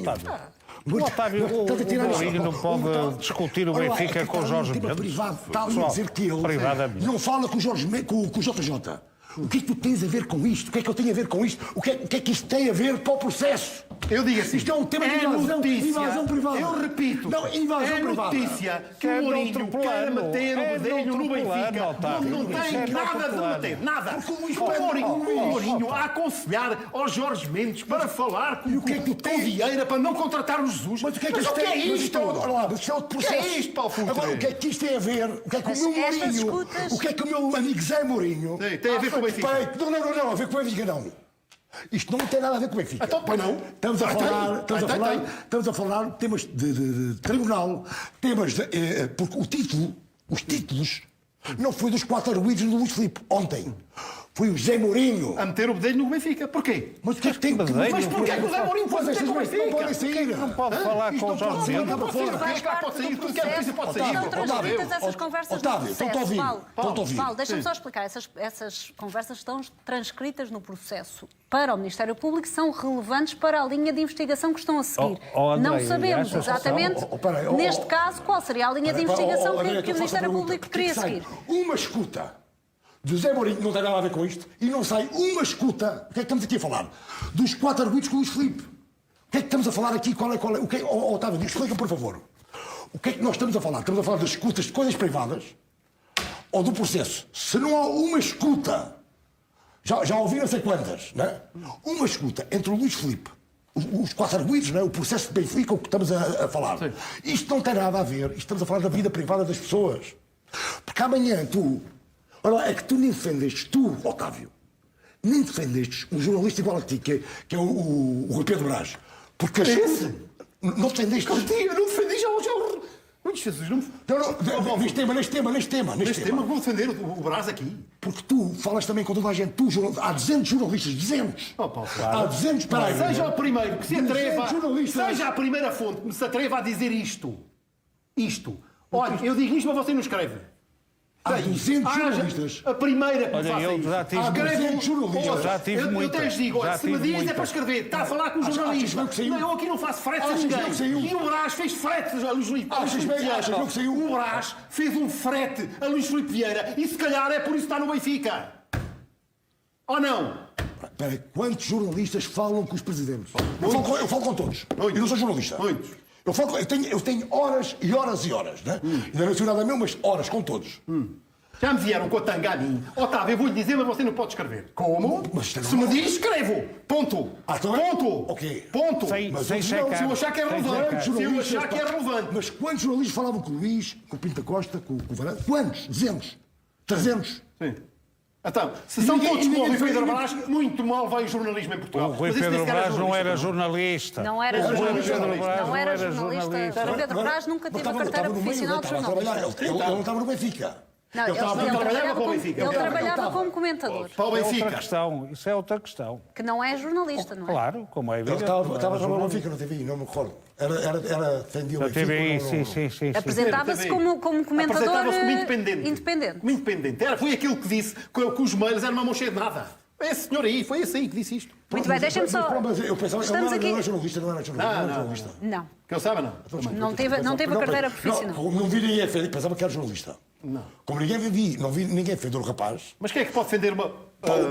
O Otávio, o Mourinho não pode discutir o Benfica com o Jorge Mendes. Privado, está a dizer que ele não fala com o JJ. O que é que tu tens a ver com isto? O que é que eu tenho a ver com isto? O que é que isto tem a ver para o processo? Eu digo assim, isto é um tema de invasão privada. Eu repito, não, invasão privada. Notícia que o Mourinho quer meter o bedelho no Benfica. Não tem nada de meter, nada. O Mourinho a aconselhar ao Jorge Mendes para falar com o Vieira para não contratar o Jesus. Mas o que é que isto é isto? Isto é outro processo. O que é isto, Paulo Futre? Agora, o que é que isto tem a ver? O que é que o meu Mourinho, o que é que o meu amigo Zé Mourinho tem a ver com o Benfica? Não, a ver com o Benfica não. Isto não tem nada a ver com o Benfica. Então, pois não. Estamos a falar de temas de tribunal, temas de... porque os títulos, não foi dos 4 arguidos do Luís Filipe ontem. Foi o Zé Mourinho. A meter o bedelho no Benfica. Porquê? Mas o que é que tem... Mas porquê que o Zé Mourinho pode meter com o Benfica? Não podem sair. Não pode falar com o Jorge Mendes. Não pode sair. Tudo que é notícia pode sair. Estão transcritas essas conversas no processo. Paulo, deixa-me só explicar. Essas conversas estão transcritas no processo para o Ministério Público, são relevantes para a linha de investigação que estão a seguir. Não sabemos exatamente, neste caso, qual seria a linha de investigação que o Ministério Público queria seguir. Uma escuta do Zé Mourinho não tem nada a ver com isto e não sai uma escuta. O que é que estamos aqui a falar? Dos 4 arguidos com o Luís Filipe. O que é que estamos a falar aqui? Otávio, explica, por favor. O que é que nós estamos a falar? Estamos a falar das escutas de coisas privadas ou do processo? Se não há uma escuta, já ouvi não sei quantas, não é? Uma escuta entre o Luís Filipe, os 4 arguidos, não é? O processo de Benfica, o que estamos a falar. Sim. Isto não tem nada a ver. Isto estamos a falar da vida privada das pessoas. Porque amanhã é que tu nem defendestes, Otávio, nem defendestes um jornalista igual a ti, que é o Rui Pedro Brás. Porque não defendeste. Eu não defendi já o Jesus. Neste tema. Vou defender o Brás aqui. Porque tu falas também com toda a gente. Há 200 jornalistas, 200. Há 200 para aí. Seja o primeiro que se atreva, seja a primeira fonte que se atreva a dizer isto. Olha, eu digo isto, mas você não escreve. Há 200 jornalistas. A primeira que faça isso. Há 200 jornalistas. Já tive muita. Eu até digo, se me diz é para escrever. Está a falar com o jornalista. Eu aqui não faço fretes a ninguém. E o Brás fez fretes a Luís Filipe Vieira. O Brás fez um frete a Luís Filipe Vieira e se calhar é por isso que está no Benfica. Ou não? Espera aí, quantos jornalistas falam com os presidentes? Eu falo com todos. Eu não sou jornalista. Muitos. Eu tenho horas e horas e horas, né? Ainda não sei nada meu, mas horas com todos. Já me vieram com a tanga a mim. Otávio, eu vou-lhe dizer, mas você não pode escrever. Como? Se me diz, escrevo. Ponto. Ponto. Ok. Ponto. Se eu achar que é relevante. Mas quantos jornalistas falavam com o Luís, com o Pinto da Costa, com o Varane? Quantos? 200? 300? Sim. Então, se são todos como o Rui Pedro Brás, muito mal vai o jornalismo em Portugal. O Rui Pedro Brás não era jornalista. Não era jornalista. O Pedro Brás nunca teve a carteira profissional de jornalista. Ele não estava no Benfica. Não, ele trabalhava com o Benfica. Ele trabalhava como comentador. Para o Benfica. Isso é outra questão. Que não é jornalista, não é? Claro, como é evidente. Ele estava a trabalhar no Benfica, na TVI, não me recordo. Era defendia o Benfica. sim. Apresentava-se como comentador independente. Foi aquilo que disse que os Meiros era uma mão cheia de nada. Esse senhor aí, foi esse aí que disse isto. Muito bem, deixem-me só... Eu pensava que ele não era jornalista, Não. Que eu saiba, não teve a carteira profissional. Não vi ninguém defender, pensava que era jornalista. Não. Como não vi ninguém defender o rapaz. Mas quem é que pode defender uma...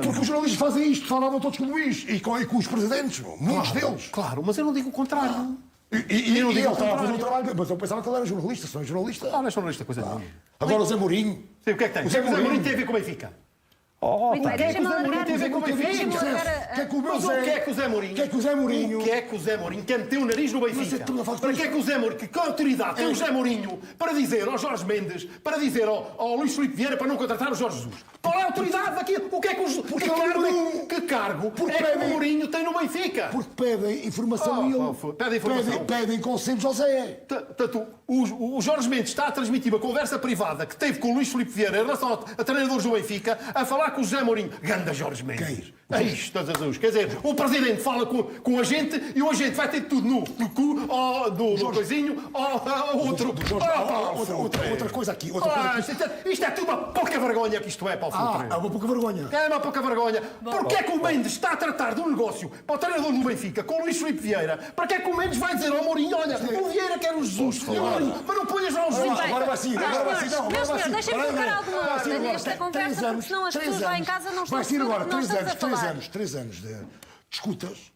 Porque os jornalistas fazem isto, falavam todos com o Luís e com os presidentes, muitos deles. Claro, mas eu não digo o contrário. E ele estava a fazer um trabalho, mas eu pensava que ele era jornalista, só é jornalista. Não é jornalista, coisa nenhuma. Agora o Zé Mourinho... Sim, o que é que tem? O Zé Mourinho tem a ver com o Benfica. Muito bem, deixa-me alargar. O que é que o Zé Mourinho quer meter o nariz no Benfica? Para que é que o Zé Mourinho, que autoridade tem o Zé Mourinho para dizer ao Jorge Mendes, para dizer ao Luís Filipe Vieira para não contratar o Jorge Jesus? Qual é a autoridade daquilo? O que é que que cargo é que o Mourinho tem no Benfica? Porque pedem informação e ele... Pedem informação. Pedem conselho, José. O Jorge Mendes está a transmitir uma conversa privada que teve com o Luís Filipe Vieira em relação a treinadores do Benfica, a falar com o José Mourinho. Ganda Jorge Mendes. É isto, quer dizer, o presidente fala com a gente e o agente vai ter tudo no cu, do coisinho, outro. Outra coisa aqui. Isto é tudo uma pouca vergonha que isto é, Paulo Filipe. É uma pouca vergonha. É uma pouca vergonha. Porquê é que o Mendes está a tratar de um negócio para o treinador do Benfica, com o Luís Filipe Vieira? Para que é que o Mendes vai dizer ao Mourinho, olha, o Vieira quer o Jesus, mas não ponhas lá o Jesus. Agora vai sim, Meus senhores, deixem-me colocar alguma ordem nesta conversa, porque senão as pessoas lá em casa não estão a perceber o que nós estamos a falar. 3 anos de escutas.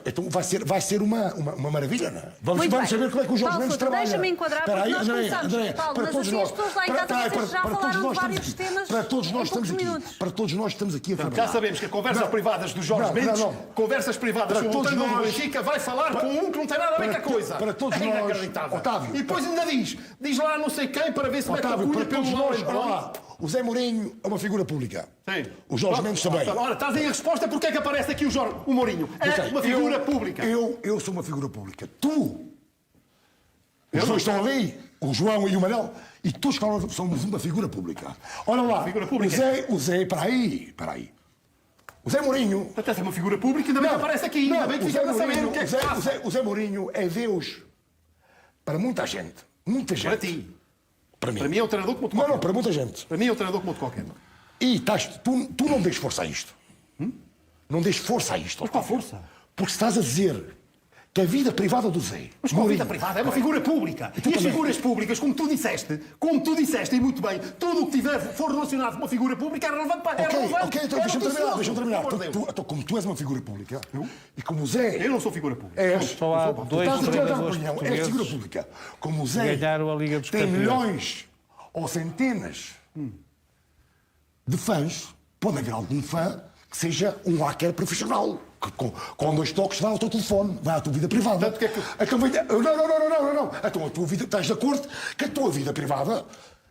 Então vai ser uma maravilha, não é? Vamos saber como é que o Jorge Mendes trabalha. Deixa-me enquadrar, porque nós começamos, Paulo, mas assim as pessoas lá em casa vocês já falaram de vários temas para todos nós em poucos minutos. Para todos nós estamos aqui a trabalhar. Já sabemos que conversas privadas do Jorge Mendes, conversas privadas com o treinador do Benfica, vai falar com um que não tem nada a ver com a coisa. Para todos nós, Otávio. E depois ainda diz lá não sei quem para ver se mete a cura pelo nós. O Zé Mourinho é uma figura pública. Sim. O Jorge Mendes também. Ora, estás aí a resposta porque é que aparece aqui o Mourinho. É uma figura pública. Eu sou uma figura pública. Tu, os dois estão ali, o João e o Manel, e todos somos uma figura pública. Olha lá, o Zé, para aí. O Zé Mourinho... Até é uma figura pública, ainda bem que aparece aqui. Ainda bem que ficamos a saber o que é que se passa. O Zé Mourinho é Deus para muita gente. Muita gente. Para ti. Para mim. Para mim é um treinador como outro qualquer. Não, para muita gente. Para mim é um treinador como outro qualquer. E tu não dês força a isto. Não dês força a isto. Mas qual força? Porque estás a dizer que a vida privada do Zé... Mas qual vida privada? É uma figura pública. E as figuras públicas, como tu disseste, e muito bem, tudo o que for relacionado com uma figura pública é relevante para... Ok, então deixa-me terminar. Como tu és uma figura pública, e como o Zé... Eu não sou figura pública. Só há dois treinadores portugueses és figura pública. Como o Zé ganharam a Liga dos tem Campeões. milhões ou centenas de fãs, pode haver algum fã que seja um hacker profissional. Com 2 toques vai ao teu telefone, vai à tua vida privada. Não. Então a tua vida, estás de acordo que a tua vida privada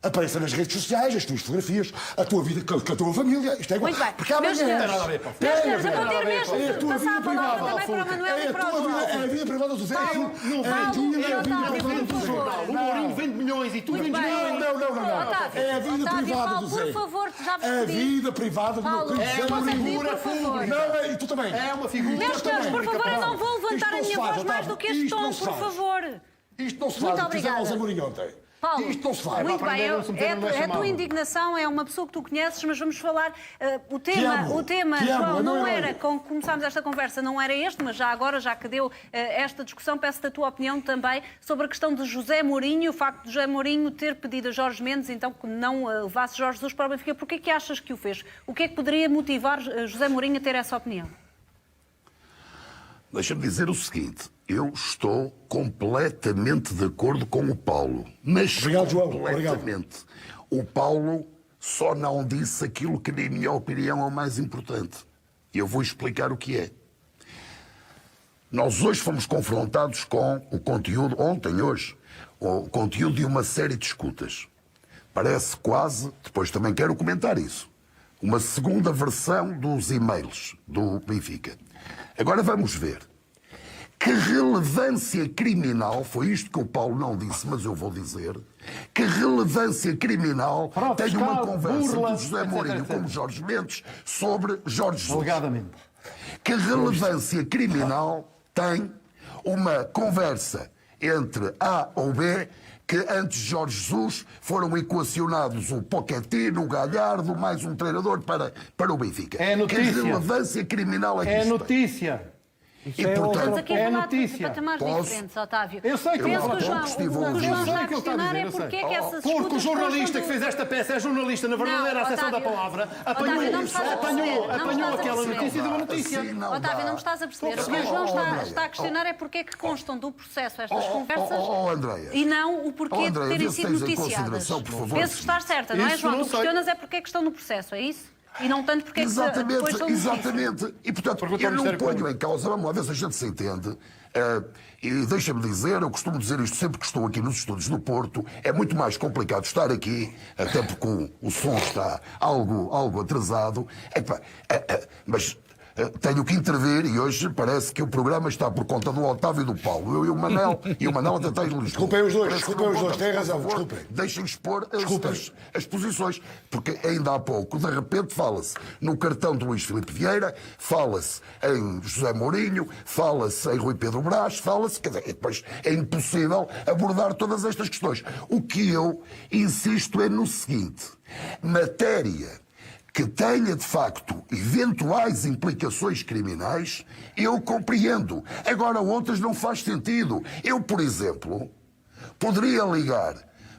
apareça nas redes sociais, as tuas fotografias, a tua vida com a tua família. Isto é igual. Muito bem. Porque amanhã... Meus senhores, eu vou ter mesmo de passar a palavra também para o Manuel e para o João. É a vida privada do Zé. O Mourinho vende milhões e tu vendes milhões. Não. É a vida privada do Zé. Por favor, já vos pedi. É a vida privada do meu querido Zé Mourinho. Não, e tu também. É uma figura. Meus senhores, por favor, eu não vou levantar a minha voz mais do que este tom, por favor. Isto não se faz. Muito obrigada. Ao Zé Mourinho ontem. Paulo, isto não se faz. Muito bem, é a tua indignação, é uma pessoa que tu conheces, mas vamos falar. O tema, João, não era, com que começámos esta conversa, não era este, mas já agora, já que deu esta discussão, peço-te a tua opinião também sobre a questão de José Mourinho, o facto de José Mourinho ter pedido a Jorge Mendes, então, que não levasse Jorge Jesus para o Benfica. Porquê é que achas que o fez? O que é que poderia motivar José Mourinho a ter essa opinião? Deixa-me dizer o seguinte, eu estou completamente de acordo com o Paulo. Mas obrigado, João. Completamente. O Paulo só não disse aquilo que, na minha opinião, é o mais importante. E eu vou explicar o que é. Nós hoje fomos confrontados com o conteúdo, hoje, o conteúdo de uma série de escutas. Parece quase, depois também quero comentar isso, uma segunda versão dos e-mails do Benfica. Agora vamos ver. Que relevância criminal, foi isto que o Paulo não disse, mas eu vou dizer, que relevância criminal tem uma conversa do José Mourinho com o Jorge Mendes sobre Jorge Jesus? Alegadamente. Que relevância criminal tem uma conversa entre A ou B que antes de Jorge Jesus foram equacionados o Pochettino, o Galhardo, mais um treinador para o Benfica? É notícia. Que relevância criminal é que é isto notícia. E, portanto, estamos aqui a falar de notícia. patamares diferentes, Otávio. Eu sei que penso que o João está a questionar é porque é que essas escutas... Porque o jornalista que fez esta peça é jornalista, na verdadeira acessão da palavra, apanhou aquela notícia e deu uma notícia. Otávio, não me estás a perceber. O que o João está a questionar é porque é que constam do processo estas conversas e não o porquê de terem sido noticiadas. Penso estar certa, não é, João? Tu questionas é porque é que estão no processo, é isso? E não tanto porque Exatamente, depois são exatamente. E, portanto, eu não ponho em causa, vamos lá ver se a gente se entende. E deixa-me dizer, eu costumo dizer isto sempre que estou aqui nos estúdios do Porto, é muito mais complicado estar aqui, até porque o som está algo atrasado. Mas tenho que intervir e hoje parece que o programa está por conta do Otávio e do Paulo. Eu e o Manel até está em Lisboa. Desculpem os dois, têm razão, desculpem. Deixem expor as posições, porque ainda há pouco, de repente, fala-se no cartão de Luís Filipe Vieira, fala-se em José Mourinho, fala-se em Rui Pedro Brás, fala-se, quer dizer, depois é impossível abordar todas estas questões. O que eu insisto é no seguinte: matéria que tenha, de facto, eventuais implicações criminais, eu compreendo. Agora, outras não faz sentido. Eu, por exemplo, poderia ligar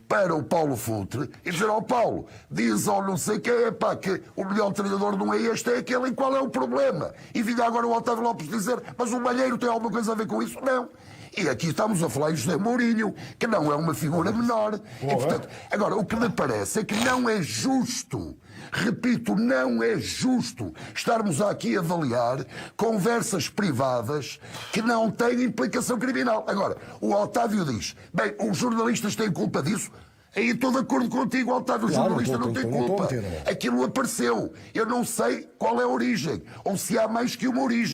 para o Paulo Futre e dizer ao Paulo, diz ao não sei quem, que o melhor treinador não é este, é aquele, e qual é o problema? E vinha agora o Otávio Lopes dizer, mas o Malheiro tem alguma coisa a ver com isso? Não. E aqui estamos a falar de José Mourinho, que não é uma figura menor. E, portanto, agora, o que me parece é que não é justo, repito, não é justo estarmos aqui a avaliar conversas privadas que não têm implicação criminal. Agora, o Otávio diz, bem, os jornalistas têm culpa disso. Aí estou de acordo contigo, Otávio, o jornalista não tem culpa. Aquilo apareceu. Eu não sei qual é a origem, ou se há mais que uma origem.